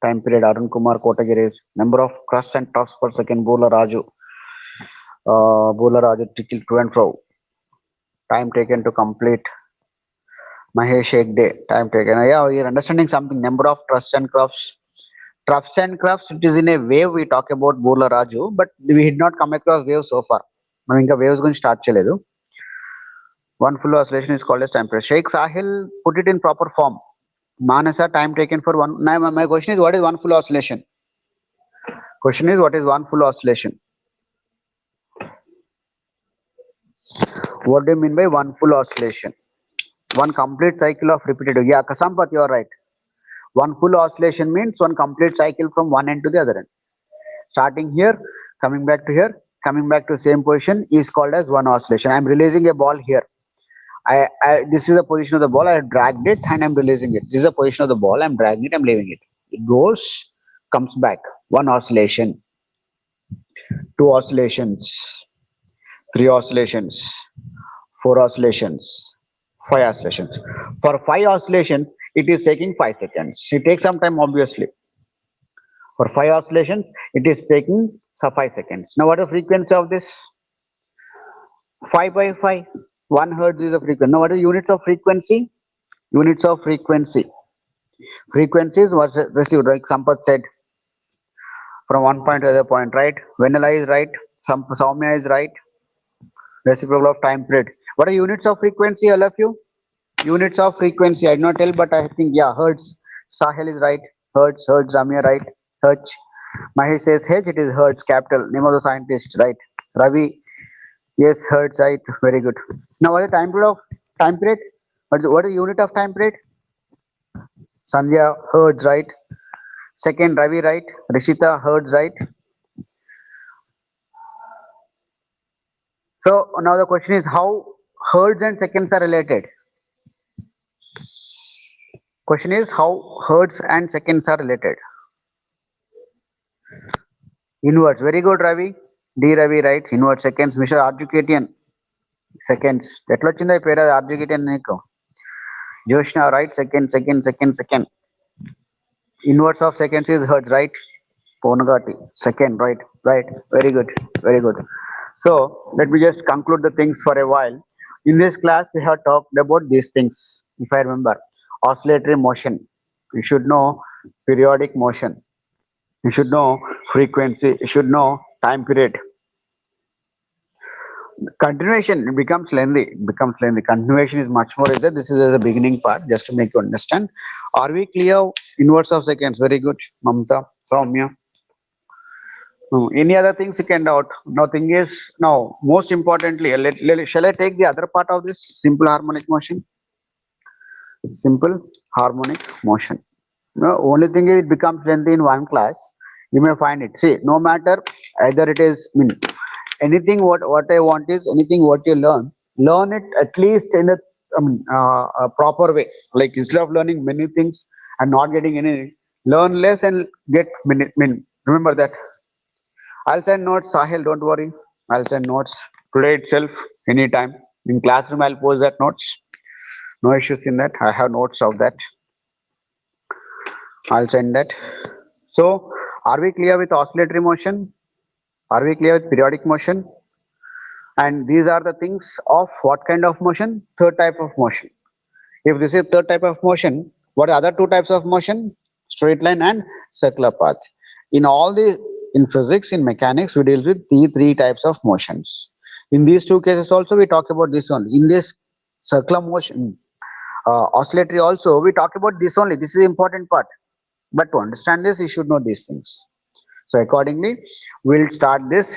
Time period, Arun Kumar Kotagiri. Number of crusts and troughs per second, Bola Raju. Tickle to and fro. Time taken to complete. Mahesh Ek Day. Time taken. Yeah, you're understanding something. Number of troughs and troughs. Troughs and troughs, it is in a wave we talk about Bola Raju, but we did not come across waves so far. మనం ఇంకా waves గురించి start చేయలేదు. One full oscillation is called as time period. Sheikh Sahil put it in proper form. Manasa, time taken for one. Now my question is, what is one full oscillation? Question is, what is one full oscillation? What do you mean by one full oscillation? One complete cycle of repetitive. Yeah, Kasampat, you are right. One full oscillation means one complete cycle from one end to the other end. Starting here, coming back to here, coming back to same position is called as one oscillation. I am releasing a ball here. This is the position of the ball. I have dragged it and I am releasing it. This is the position of the ball. I am dragging it. I am leaving it. It goes, comes back. One oscillation. 2 oscillations, 3 oscillations, 4 oscillations, 5 oscillations. For 5 oscillations, it is taking 5 seconds. It takes some time, obviously. For 5 oscillations, it is taking 5 seconds. Now, what is the frequency of this? 5 by 5. 1 hertz is the frequency. Now, what is units of frequency? Units of frequency. Frequencies was received, like Sampath said, from one point to the other point, right? Vanilla is right. Soumya is right. Reciprocal of time period. What are units of frequency, all of you? Units of frequency, I did not tell, but I think, yeah, hertz. Sahil is right. Hertz, Ramya, right? Hertz. Mahesh says H, it is hertz, capital. Name of the scientist, right? Ravi, yes, hertz, right? Very good. Now, what is the time period of time period? What is the unit of time period? Sandhya, hertz, right? Second, Ravi, right? Rishita, hertz, right? So, now the question is how hertz and seconds are related. Question is how hertz and seconds are related. Inverse. Very good, Ravi. D. Ravi, right? Inverse seconds. Mr. Arjuketian. Seconds. ఎట్లా వచ్చిందో ఈ పేరు ఆర్జుకేటియన్ నీకు Joshna right second inverse of seconds is hertz, right? Ponagati. Second, right. Very good. So let me just conclude the things for a while. In this class, we have talked about these things. If I remember, oscillatory motion. You should know periodic motion. You should know frequency. You should know time period. Continuation becomes lengthy. Continuation is much more easier. This is the beginning part, just to make you understand. Are we clear? Inverse of seconds. Very good, Mamta, Soumya. Any other things you can doubt? Now, thing is, now most importantly, shall I take the other part of this simple harmonic motion? Simple harmonic motion. No, only thing is it becomes lengthy in one class. You may find it. See, no matter either it is anything. What I want is anything what you learn it at least in a proper way. Like instead of learning many things and not getting any, learn less and get many. Remember that. I'll send notes, Sahil, don't worry. I'll send notes today itself, anytime. In classroom, I'll post that notes. No issues in that. I have notes of that. I'll send that. So, are we clear with oscillatory motion? Are we clear with periodic motion? And these are the things of what kind of motion? Third type of motion. If this is third type of motion, what are other two types of motion? Straight line and circular path. In physics, in mechanics, we deal with the three types of motions. In these two cases also, we talk about this only. In this circular motion, oscillatory also, we talk about this only. This is the important part. But to understand this, you should know these things. So accordingly, we'll start this.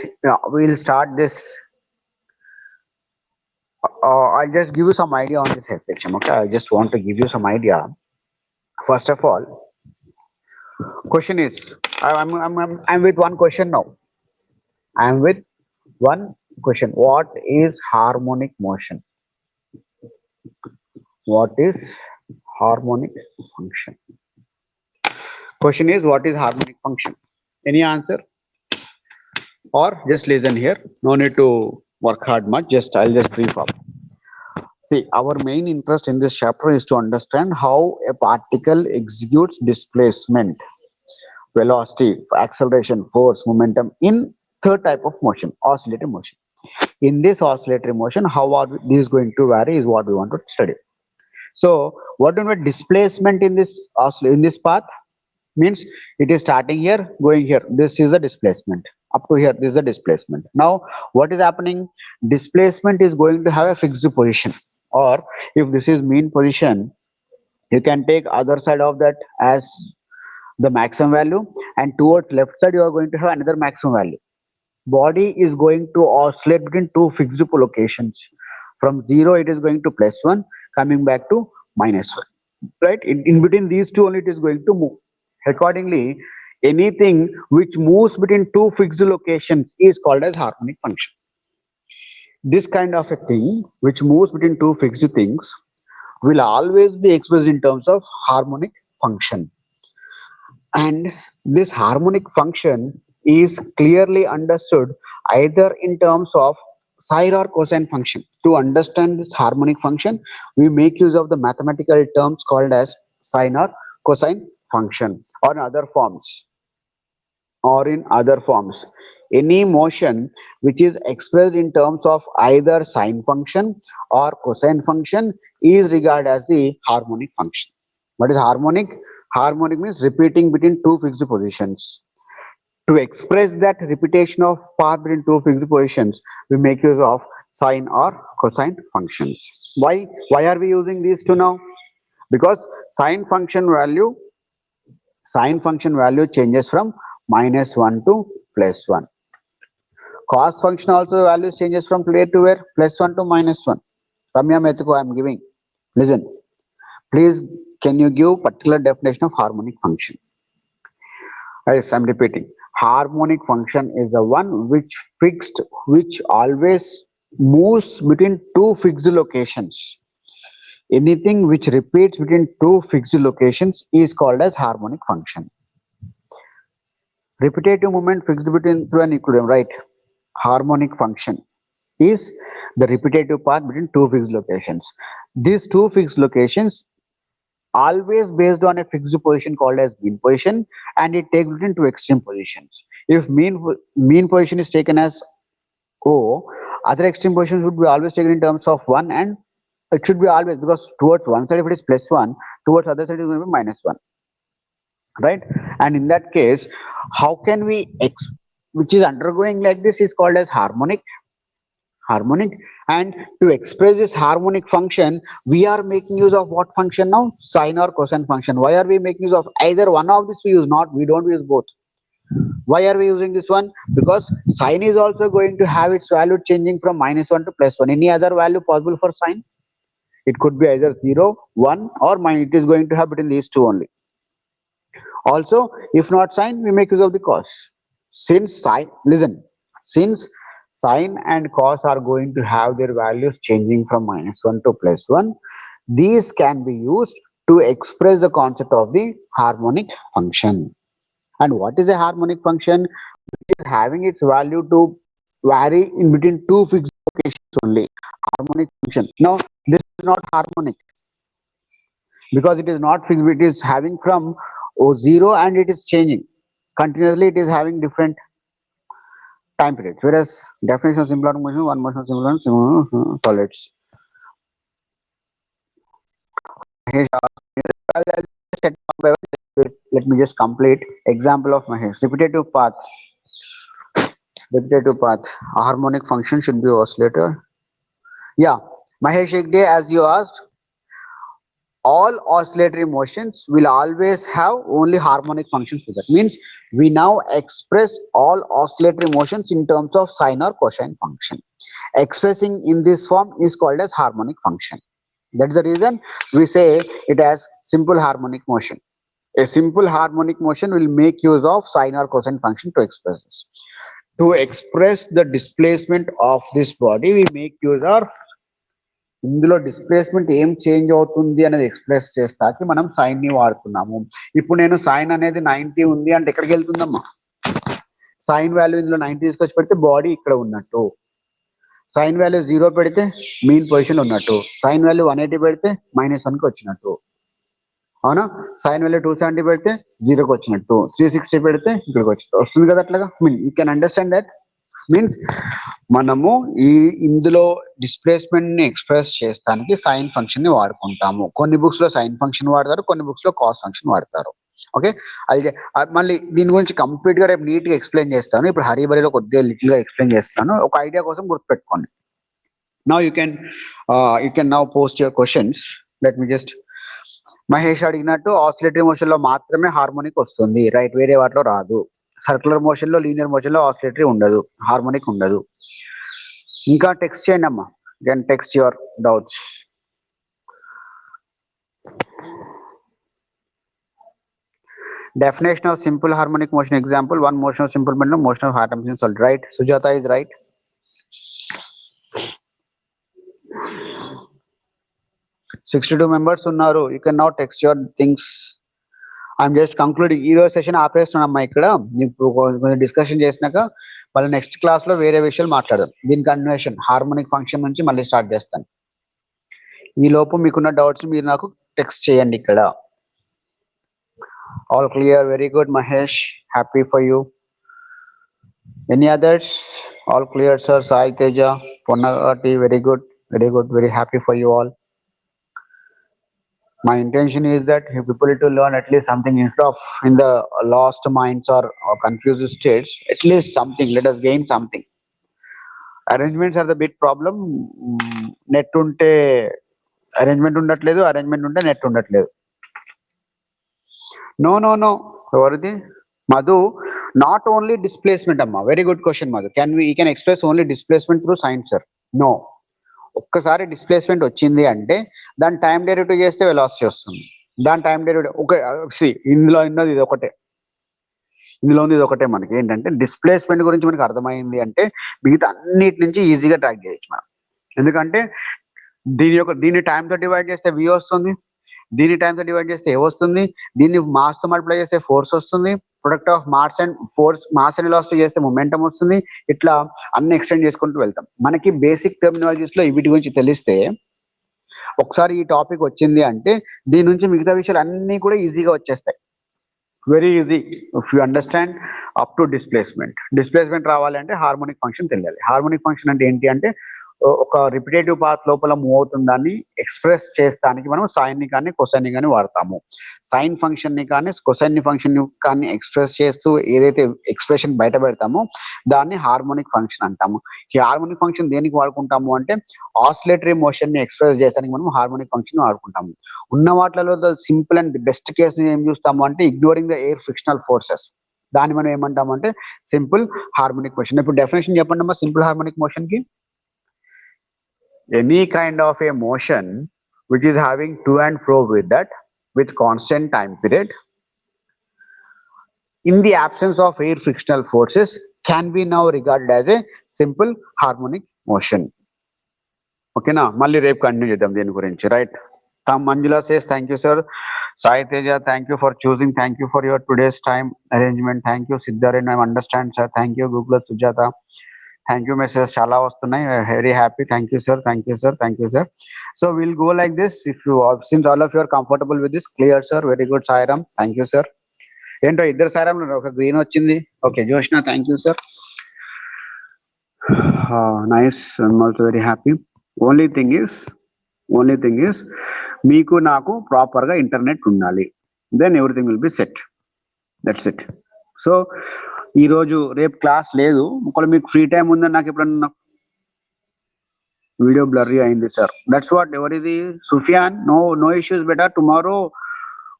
I'll just give you some idea on this section. Okay, I just want to give you some idea. First of all, question is, I'm with one question now. I'm with one question. What is harmonic motion? What is harmonic function? Question is, what is harmonic function? Any answer? Or just listen here. No need to work hard much. I'll just brief up. See, our main interest in this chapter is to understand how a particle executes displacement, velocity, acceleration, force, momentum in third type of motion, oscillatory motion. In this oscillatory motion, how are these going to vary is what we want to study. So, what do you mean displacement in this path? Means it is starting here, going here. This is the displacement. Up to here, this is the displacement. Now, what is happening? Displacement is going to have a fixed position. Or if this is mean position, you can take other side of that as the maximum value, and towards left side you are going to have another maximum value. Body is going to oscillate between two fixed locations. From 0 it is going to +1, coming back to -1. Right? In between these two only it is going to move. Accordingly, anything which moves between two fixed locations is called as harmonic function. This kind of a thing which moves between two fixed things will always be expressed in terms of harmonic function. And this harmonic function is clearly understood either in terms of sine or cosine function. To understand this harmonic function, we make use of the mathematical terms called as sine or cosine function, or in other forms. Any motion which is expressed in terms of either sine function or cosine function is regarded as the harmonic function. What is harmonic? Harmonic means repeating between two fixed positions. To express that repetition of path between two fixed positions, we make use of sine or cosine functions. Why are we using these two now? Because sine function value changes from -1 to +1. Cos function also value changes from where to where? +1 to -1. Ramya Methuko, I am giving. Listen, please, can you give particular definition of harmonic function? Yes, I'm repeating. Harmonic function is the one which always moves between two fixed locations. Anything which repeats between two fixed locations is called as harmonic function. Repetitive movement fixed between through an equilibrium, right? Harmonic function is the repetitive path between two fixed locations. These two fixed locations always based on a fixed position called as mean position, and it takes between two extreme positions. If mean position is taken as O, other extreme positions would be always taken in terms of 1, and it should be always, because towards one side if it is +1, towards other side it is going to be -1, right? And in that case, how can we which is undergoing like this is called as harmonic. And to express this harmonic function, we are making use of what function now? Sine or cosine function. Why are we making use of either one of this? We don't use both. Why are we using this one? Because sine is also going to have its value changing from -1 to +1. Any other value possible for sine? It could be either 0, 1, or minus. It is going to have between these two only. Also, if not sine, we make use of the cos. Since sine and cos are going to have their values changing from -1 to +1, these can be used to express the concept of the harmonic function. And what is a harmonic function? It is having its value to vary in between two fixed locations only. Harmonic function. Now, this is not harmonic because it is not fixed. It is having from 0 and it is changing continuously. It is having different time periods. Whereas definition of simple harmonic motion, one motion of simple and similar solids. Let me just complete example of Mahesh. Repetitive path. A harmonic function should be oscillator. Yeah, Mahesh Hegde, as you asked, all oscillatory motions will always have only harmonic functions. That means we now express all oscillatory motions in terms of sine or cosine function. Expressing in this form is called as harmonic function. That is the reason we say it as simple harmonic motion. A simple harmonic motion will make use of sine or cosine function to express this. To express the displacement of this body, we make use of ఇందులో displacement ఏం change అవుతుంది అనేది express చేస్తాకి మనం sign ని వాడుతున్నాము. ఇప్పుడు నేను sign అనేది 90 ఉంది అంటే ఎక్కడికి వెళ్తుందమ్మా? సైన్ వాల్యూ ఇందులో 90 తీసుకొచ్చి పెడితే బాడీ ఇక్కడ ఉన్నట్టు. సైన్ వాల్యూ 0 పెడితే మీన్ పొజిషన్ ఉన్నట్టు. సైన్ వాల్యూ 180 పెడితే -1కి వచ్చినట్టు. అవునా? సైన్ వాల్యూ 270 పెడితే 0కి వచ్చినట్టు. 360 పెడితే ఇక్కడికి వస్తుంది కదా. అట్లాగా mean you can understand that. Means మనము ఇందులో డిస్ప్లేస్మెంట్ ని ఎక్స్ప్రెస్ చేస్తానికి సైన్ ఫంక్షన్ ని వాడుకుంటాము. కొన్ని బుక్స్ లో సైన్ ఫంక్షన్ వాడతారు, కొన్ని బుక్స్ లో కాస్ ఫంక్షన్ వాడతారు. ఓకే, అది మళ్ళీ దీని గురించి కంప్లీట్ గా రేపు నీట్ గా ఎక్స్ప్లెయిన్ చేస్తాను. ఇప్పుడు హరిబరిలో కొద్దిగా లిటిల్ గా ఎక్స్ప్లెయిన్ చేస్తాను. ఒక ఐడియా కోసం గుర్తుపెట్టుకోండి. Now you can now post your questions. Let me just Mahesh అడిగినట్టు ఆసిలేటరీ మోషన్ లో మాత్రమే హార్మోనిక్ వస్తుంది, రైట్? వేరే వాటిలో రాదు. సర్క్యులర్ మోషన్ లో, లీనియర్ మోషన్ లో ఆసిలేటరీ ఉండదు, హార్మోనిక్ ఉండదు. ఇంకా టెక్స్ట్ చేయండి అమ్మా. Can text your doubts. Definition of simple harmonic motion example: one motion of simple pendulum, motion of atom in solid. Right? Sujata is right. 62 members unnaru. You can now text your things. I'm just concluding. ఈ రోజు session ఆపేస్తున్నామ్మా ఇక్కడ. ఇప్పుడు కొంచెం discussion చేసినాక మళ్ళీ next క్లాస్లో వేరే విషయాలు మాట్లాడదాం. దీని కంటిన్యూషన్ హార్మోనిక్ ఫంక్షన్ నుంచి మళ్ళీ స్టార్ట్ చేస్తాను. ఈ లోపు మీకున్న డౌట్స్ మీరు నాకు టెక్స్ట్ చేయండి ఇక్కడ. All clear, very good Mahesh, happy for you. Any others? All clear sir. Sai Teja, Ponnagati, very good, very good, very happy for you all. My intention is that you people to learn at least something instead of in the lost minds or confused states. At least something. Let us gain something. Arrangements are the big problem. Net unte arrangement undatledu, arrangement unte net undatledu. No. Everything. Madhu, not only displacement amma. Very good question, Madhu. You can express only displacement through signs, sir? No. ఒక్కసారి displacement వచ్చింది అంటే దాని time derivative చేస్తే velocity వస్తుంది. దాని time derivative okay. ఇందులో ఉన్నది ఇది ఒకటే మనకి ఏంటంటే డిస్ప్లేస్మెంట్ గురించి మనకి అర్థమైంది అంటే మిగతా అన్నిటి నుంచి ఈజీగా ట్రాక్ చేయొచ్చు మనం. ఎందుకంటే దీన్ని టైంతో డివైడ్ చేస్తే వి వస్తుంది, దీన్ని టైంతో డివైడ్ చేస్తే ఏ వస్తుంది, దీన్ని మాస్తో మల్టిప్లై చేస్తే ఫోర్స్ వస్తుంది, product of mass and force, mass and velocity చేస్తే మొమెంటం వస్తుంది. ఇట్లా అన్ని ఎక్స్టెండ్ చేసుకుంటూ వెళ్తాం. మనకి బేసిక్ టెర్మినాలజీస్ లో వీటి గురించి తెలిస్తే ఒకసారి ఈ టాపిక్ వచ్చింది అంటే దీని నుంచి మిగతా విషయాలు అన్నీ కూడా ఈజీగా వచ్చేస్తాయి. Very easy if you understand up to displacement రావాలంటే హార్మోనిక్ ఫంక్షన్ తెలియాలి. హార్మోనిక్ ఫంక్షన్ అంటే ఏంటి అంటే ఒక రిపిటేటివ్ పాత్ లోపల మూవ్ అవుతుందాన్ని ఎక్స్ప్రెస్ చేస్తానికి మనం సైన్ ని కానీ కొసైన్ ని కానీ వాడతాము. సైన్ ఫంక్షన్ ని కానీ కొసైన్ ఫంక్షన్ ని కానీ ఎక్స్ప్రెస్ చేస్తూ ఏదైతే ఎక్స్ప్రెషన్ బయట పెడతామో దాన్ని హార్మోనిక్ ఫంక్షన్ అంటాము. ఈ హార్మోనిక్ ఫంక్షన్ దేనికి వాడుకుంటాము అంటే ఆసిలేటరీ మోషన్ ని ఎక్స్ప్రెస్ చేయడానికి మనం హార్మోనిక్ ఫంక్షన్ వాడుకుంటాము. ఉన్న వాటిలో సింపుల్ అండ్ బెస్ట్ కేస్ ని ఏం చూస్తాము అంటే ignoring the air frictional forces. దాన్ని మనం ఏమంటామంటే సింపుల్ హార్మోనిక్ మోషన్. ఇప్పుడు డెఫినేషన్ చెప్పండి అమ్మా సింపుల్ హార్మోనిక్ మోషన్ కి. Any kind of a motion which is having to and fro with constant time period in the absence of air frictional forces can be now regarded as a simple harmonic motion. Okay na, malli repu continue chedam deni gurinchi, right? Manjula says thank you sir. Sai Teja, thank you for choosing, thank you for your today's time arrangement. Thank you Siddharan, I understand sir. Thank you Google Sujata. Thank you messages చాలా వస్తున్నాయి. Very happy. Thank you sir. So we'll go like this. Since all of you are comfortable with this, clear sir. Very good Sairam. Thank you sir. ఏంటో ఇద్దరు సాయిరామ్ ఒక green వచ్చింది. Okay Joshna, thank you sir. Nice, I'm also very happy. Only thing is మీకు నాకు ప్రాపర్గా internet ఉండాలి. Then everything will be set. That's it. So ఈరోజు రేపు క్లాస్ లేదు. ఒకవేళ మీకు ఫ్రీ టైం ఉందని నాకు ఎప్పుడన్నా వీడియో బ్లర్రీ అయింది సార్. That's what. ఎవరిది? Sufiyan. No issues better. Tomorrow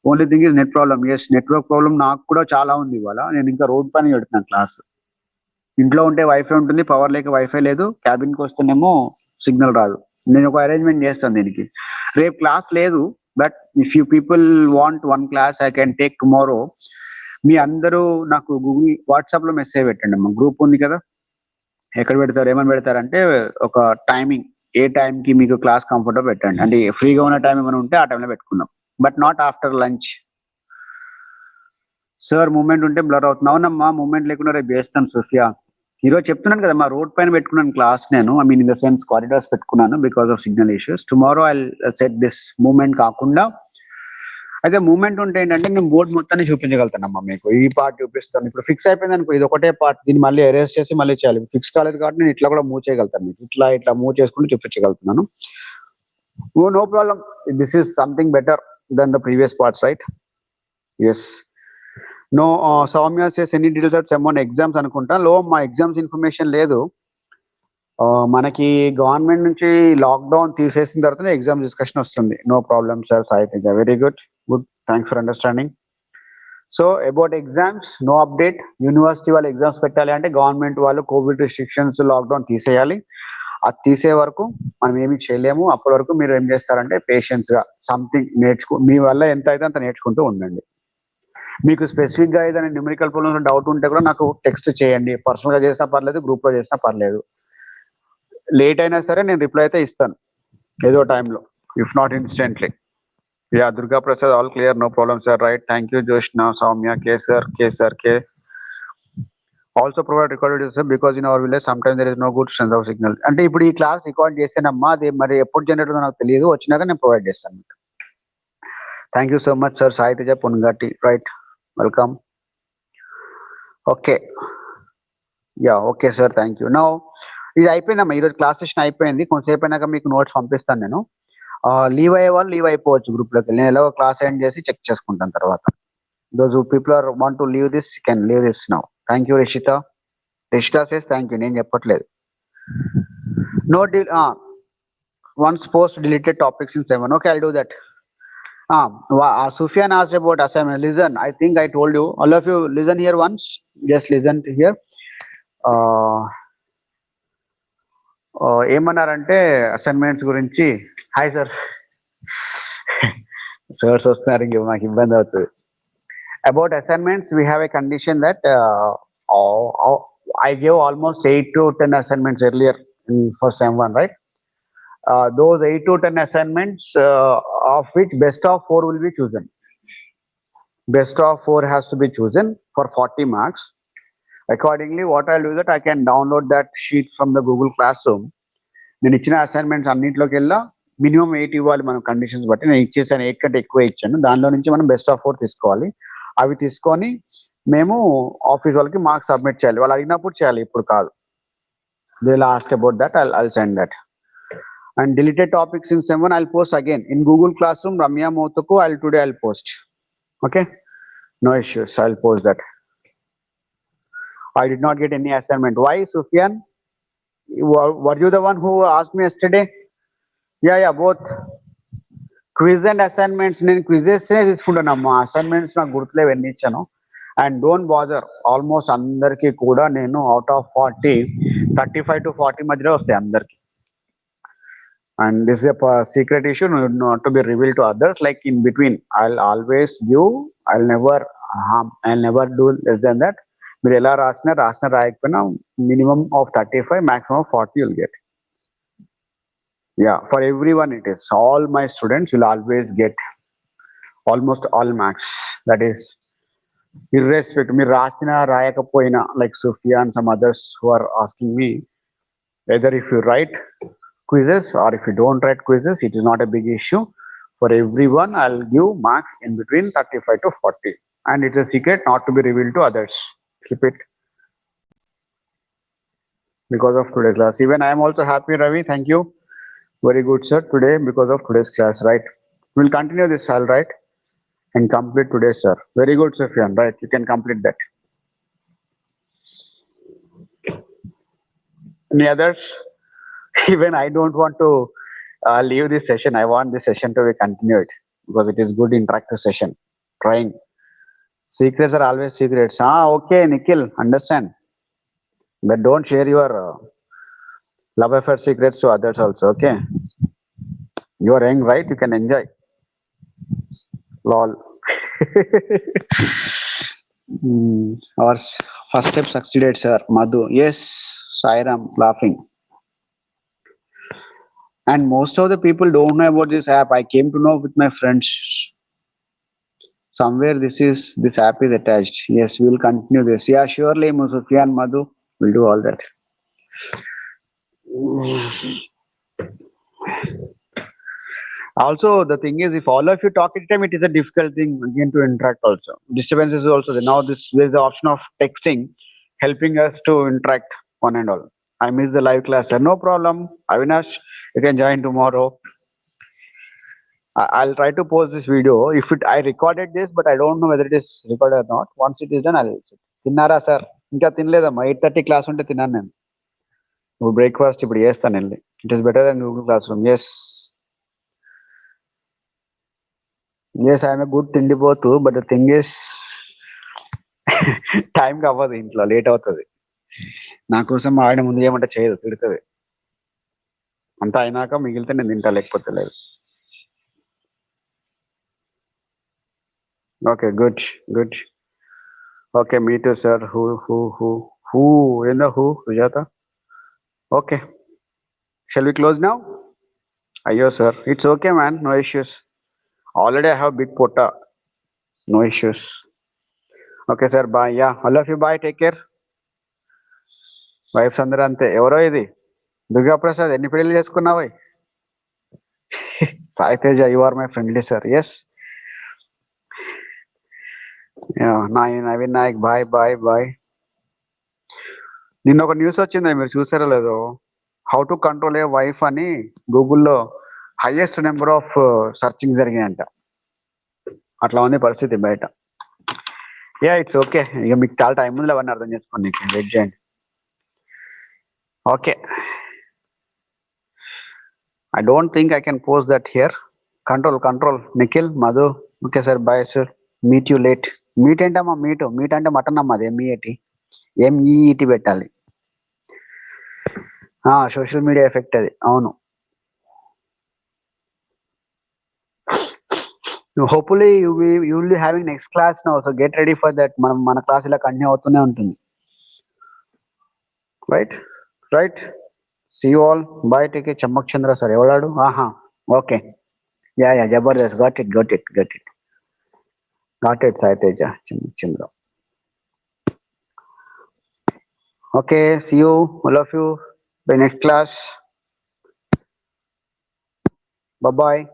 only thing is net problem. Yes, network problem నాకు కూడా చాలా ఉంది ఇవాళ. నేను ఇంకా రోడ్ పని పెడుతున్నాను క్లాస్. ఇంట్లో ఉంటే వైఫై ఉంటుంది, పవర్ లేక వైఫై లేదు. క్యాబిన్కి వస్తేనేమో సిగ్నల్ రాదు. నేను ఒక అరేంజ్మెంట్ చేస్తాను దీనికి. రేపు క్లాస్ లేదు, but if you people want one class I can take tomorrow. మీ అందరూ నాకు గూగుల్ వాట్సాప్లో మెసేజ్ పెట్టండి అమ్మా. గ్రూప్ ఉంది కదా, ఎక్కడ పెడతారు, ఏమని పెడతారంటే ఒక టైమింగ్, ఏ టైంకి మీకు క్లాస్ కంఫర్టబుల్ పెట్టండి. అంటే ఫ్రీగా ఉన్న టైం ఏమైనా ఉంటే ఆ టైంలో పెట్టుకుందాం, but not after lunch. Sir moment ఉంటే బ్లర్ అవుతుంది. అవునమ్మా, మూమెంట్ లేకుండా రేపు చేస్తాను సోఫియా. ఈరోజు చెప్తున్నాను కదా మా రోడ్ పైన పెట్టుకున్నాను క్లాస్. నేను I mean in the sense corridors పెట్టుకున్నాను because of signal issues. Tomorrow I set this moment కాకుండా. అయితే మూమెంట్ ఉంటే ఏంటంటే నేను బోర్డు మొత్తాన్ని చూపించగలుగుతానమ్మా మీకు. ఈ పార్ట్ చూపిస్తాను. ఇప్పుడు ఫిక్స్ అయిపోయింది అనుకో, ఇది ఒకటే పార్ట్, దీన్ని మళ్ళీ ఎరేస్ చేసి మళ్ళీ చేయాలి. ఫిక్స్ కాలేదు కాబట్టి నేను ఇట్లా కూడా మూవ్ చేయగలుగుతాను. మీకు ఇట్లా మూవ్ చేసుకుంటూ చూపించగలుగుతున్నాను. No problem. This is something better then the previous parts, right? Yes. No Soumya says any details of sem 1 exams అనుకుంటా. మా ఎగ్జామ్స్ ఇన్ఫర్మేషన్ లేదు. మనకి గవర్నమెంట్ నుంచి లాక్డౌన్ తీసేసిన తర్వాత ఎగ్జామ్ డిస్కషన్ వస్తుంది. No problem sir. Sai Teja, very good. Thanks for understanding. So about exams no update. University వాళ్ళు exams పెట్టాలి అంటే గవర్నమెంట్ వాళ్ళు కోవిడ్ రిస్ట్రిక్షన్స్, లాక్డౌన్ తీసేయాలి. అది తీసే వరకు మనం ఏమి చేయలేము. అప్పటి వరకు మీరు ఏం చేస్తారంటే పేషెన్స్గా సంథింగ్ మీ వల్ల ఎంత అయితే అంత నేర్చుకుంటూ ఉండండి. మీకు స్పెసిఫిక్గా ఏదైనా న్యూమరికల్ ప్రాబ్లమ్స్ డౌట్ ఉంటే కూడా నాకు టెక్స్ట్ చేయండి. పర్సనల్గా చేసినా పర్లేదు, గ్రూప్లో చేసినా పర్లేదు. లేట్ అయినా సరే నేను రిప్లై అయితే ఇస్తాను ఏదో టైంలో, if not instantly. Yeah, Durga Prasad, all clear, no problem, sir. Right. Thank you, Joshna, Soumya, K sir, K sir, K. Also provide recorded sir because in our village sometimes there is no good sense of signal. అంటే ఇప్పుడు ఈ class record చేసానమ్మా, అది మరి ఎప్పుడు generate అవుతుందో నాకు తెలియదు, వచ్చినాక నేను ప్రొవైడ్ చేస్తాను. Thank you so much sir. Sai Teja Pungatti, right, welcome. Okay, ya okay sir, thank you. Now ఇది అయిపోయిందమ్మా, ఈరోజు క్లాస్ సెషన్ అయిపోయింది. కొంతసేపు అయినాక మీకు నోట్స్ పంపిస్తాను నేను. లీవ్ అయ్యే వాళ్ళు లీవ్ అయిపోవచ్చు గ్రూప్లోకి. నేను ఎలాగో క్లాస్ ఎండ్ చేసి చెక్ చేసుకుంటాను తర్వాత. Those people are want to leave this can leave this now. Thank you Rishitha. Rishitha says thank you, నేను చెప్పట్లేదు. No once post deleted topics in 7. Okay, I'll do that. Sufyan asked about assignment. Listen, I think I told you. All of you listen here once. Just listen to here. ఏమన్నారంటే assignments గురించి. Hi sir. Sirs వస్తున్నారు, ఇంక మాకు ఇబ్బంది అవుతుంది. About assignments, we have a condition that I gave almost 8 to 10 assignments earlier for SEM 1, right? Those 8 to 10 assignments, of which best of 4 will be chosen. Best of 4 has to be chosen for 40 marks. Accordingly, what I'll do is that I can download that sheet from the Google Classroom. నేను ఇచ్చిన assignments అన్నింటిలోకి వెళ్ళా minimum 8 ఇవ్వాలి మనం conditions బట్టి. నేను ఇచ్చేసాను 8 కంటే ఎక్కువ ఇచ్చాను. దానిలో నుంచి మనం బెస్ట్ ఆఫ్ 4 తీసుకోవాలి. అవి తీసుకొని మేము ఆఫీస్ వాళ్ళకి మార్క్స్ సబ్మిట్ చేయాలి. వాళ్ళు అడిగినప్పుడు చేయాలి, ఇప్పుడు కాదు. They will ask about that, I'll send that. And deleted topics in 7 I'll post again in Google Classroom. Ramya Motuku, I'll post. Okay, no issues, I'll post that. I did not get any assignment. Why, Sufyan? Were you the one who asked me yesterday? Yeah, both quiz and assignments. నేను quizzes తీసుకుంటానమ్మా, assignments నాకు గుర్తులేవు ఎన్ని ఇచ్చాను. And don't bother, almost అందరికీ కూడా నేను out of 40 35 to 40 మధ్యలో వస్తాయి అందరికి. And this is a secret issue, not to be revealed to others. Like in between, I'll always give, I'll never harm, I'll never do less than that. మీరు ఎలా రాసినా రాయకపోయినా minimum of 35, maximum of 40 you'll get. Yeah, for everyone it is. All my students will always get almost all marks. That is irrespective. మీరు రాసినా రాయకపోయినా, like Sufia and some others who are asking me, whether if you write quizzes or if you don't write quizzes, it is not a big issue. For everyone, I'll give marks in between 35 to 40. And it's a secret not to be revealed to others. Keep it because of today's class. Even I am also happy, Ravi. Thank you. Very good, sir. Today, because of today's class, right? We'll continue this, all right? And complete today, sir. Very good, Sufyan. Right? You can complete that. Any others? Even I don't want to leave this session. I want this session to be continued because it is good interactive session. Trying. Secrets are always secrets. Okay, Nikhil, understand. But don't share your love affair secrets to others also, okay? You are young, right? You can enjoy. Lol. Our first step succeeded, sir. Madhu. Yes, Sairam, laughing. And most of the people don't know about this app. I came to know with my friends. Somewhere this app is attached. Yes, we will continue this. Yeah, surely, Sufyan, Madhu, we'll do all that. Also, the thing is, if all of you talk at a time, it is a difficult thing again to interact also. Disturbances also there. Now there's the option of texting, helping us to interact one and all. I miss the live class, sir. No problem. Avinash, you can join tomorrow. I'll try to post this video. I recorded this, but I don't know whether it is recorded or not. Once it is done, I'll. తిన్నారా sir? ఇంకా తినలేదమ్మా. 8:30 class ఉంటే తిన్నాను నేను. ఇప్పుడు breakfast ఇప్పుడు చేస్తాను వెళ్ళి. It is better then Google Classroom. Yes, I am a good తిండిపోతు, but the thing is టైంకి అవ్వదు, ఇంట్లో లేట్ అవుతుంది. నా కోసం ఆవిడ ముందు ఏమంటే చేయదు, తిడుతుంది. అంతా అయినాక మిగిలితే నేను తింటా, లేకపోతే లేదు. Okay, good. Okay, me too sir. Sujatha. Okay, shall we close now? అయ్యో sir, it's okay man, no issues. Already I have big pota. No issues. Okay, sir. Bye. Yeah. All of you. Bye. Take care. Wifes అందరూ అంతే. ఎవరో ఇది దుర్గా ప్రసాద్, ఎన్ని పెళ్లి చేసుకున్నావా? Sai Teja, you are my friendly sir. Yes. Naveen Nayak, bye bye bye. నిన్న ఒక news వచ్చింది, మీరు చూసారో లేదో? How to control a wife అని గూగుల్లో హైయెస్ట్ నెంబర్ ఆఫ్ సర్చింగ్ జరిగాయంట. అట్లా ఉంది పరిస్థితి బయట. Yeah, it's okay. ఇక మీకు చాలా టైం ఉంది అవన్నీ అర్థం చేసుకోండి. వెయిట్ చేయండి. Okay, I don't think I can post that here. Control. Nikhil, Madhu. Okay, sir. Bye, sir. Meet you late. Meet ఏంటమ్మా? మీట్ అంటే మటన్ అమ్మా. అది MEET పెట్టాలి. సోషల్ మీడియా ఎఫెక్ట్ అది. అవును. Hopefully you will be having next class now, so get ready for that. మన class ఇలా continue అవుతూనే ఉంటుంది. Right. See you all. Bye. Take care. Chammak Chandra sir ఎవడాడు? Okay. Ya, Jabardasth. Got it, Sai Teja. Chambak Chandra. Okay, see you, all of you, by next class. Bye bye.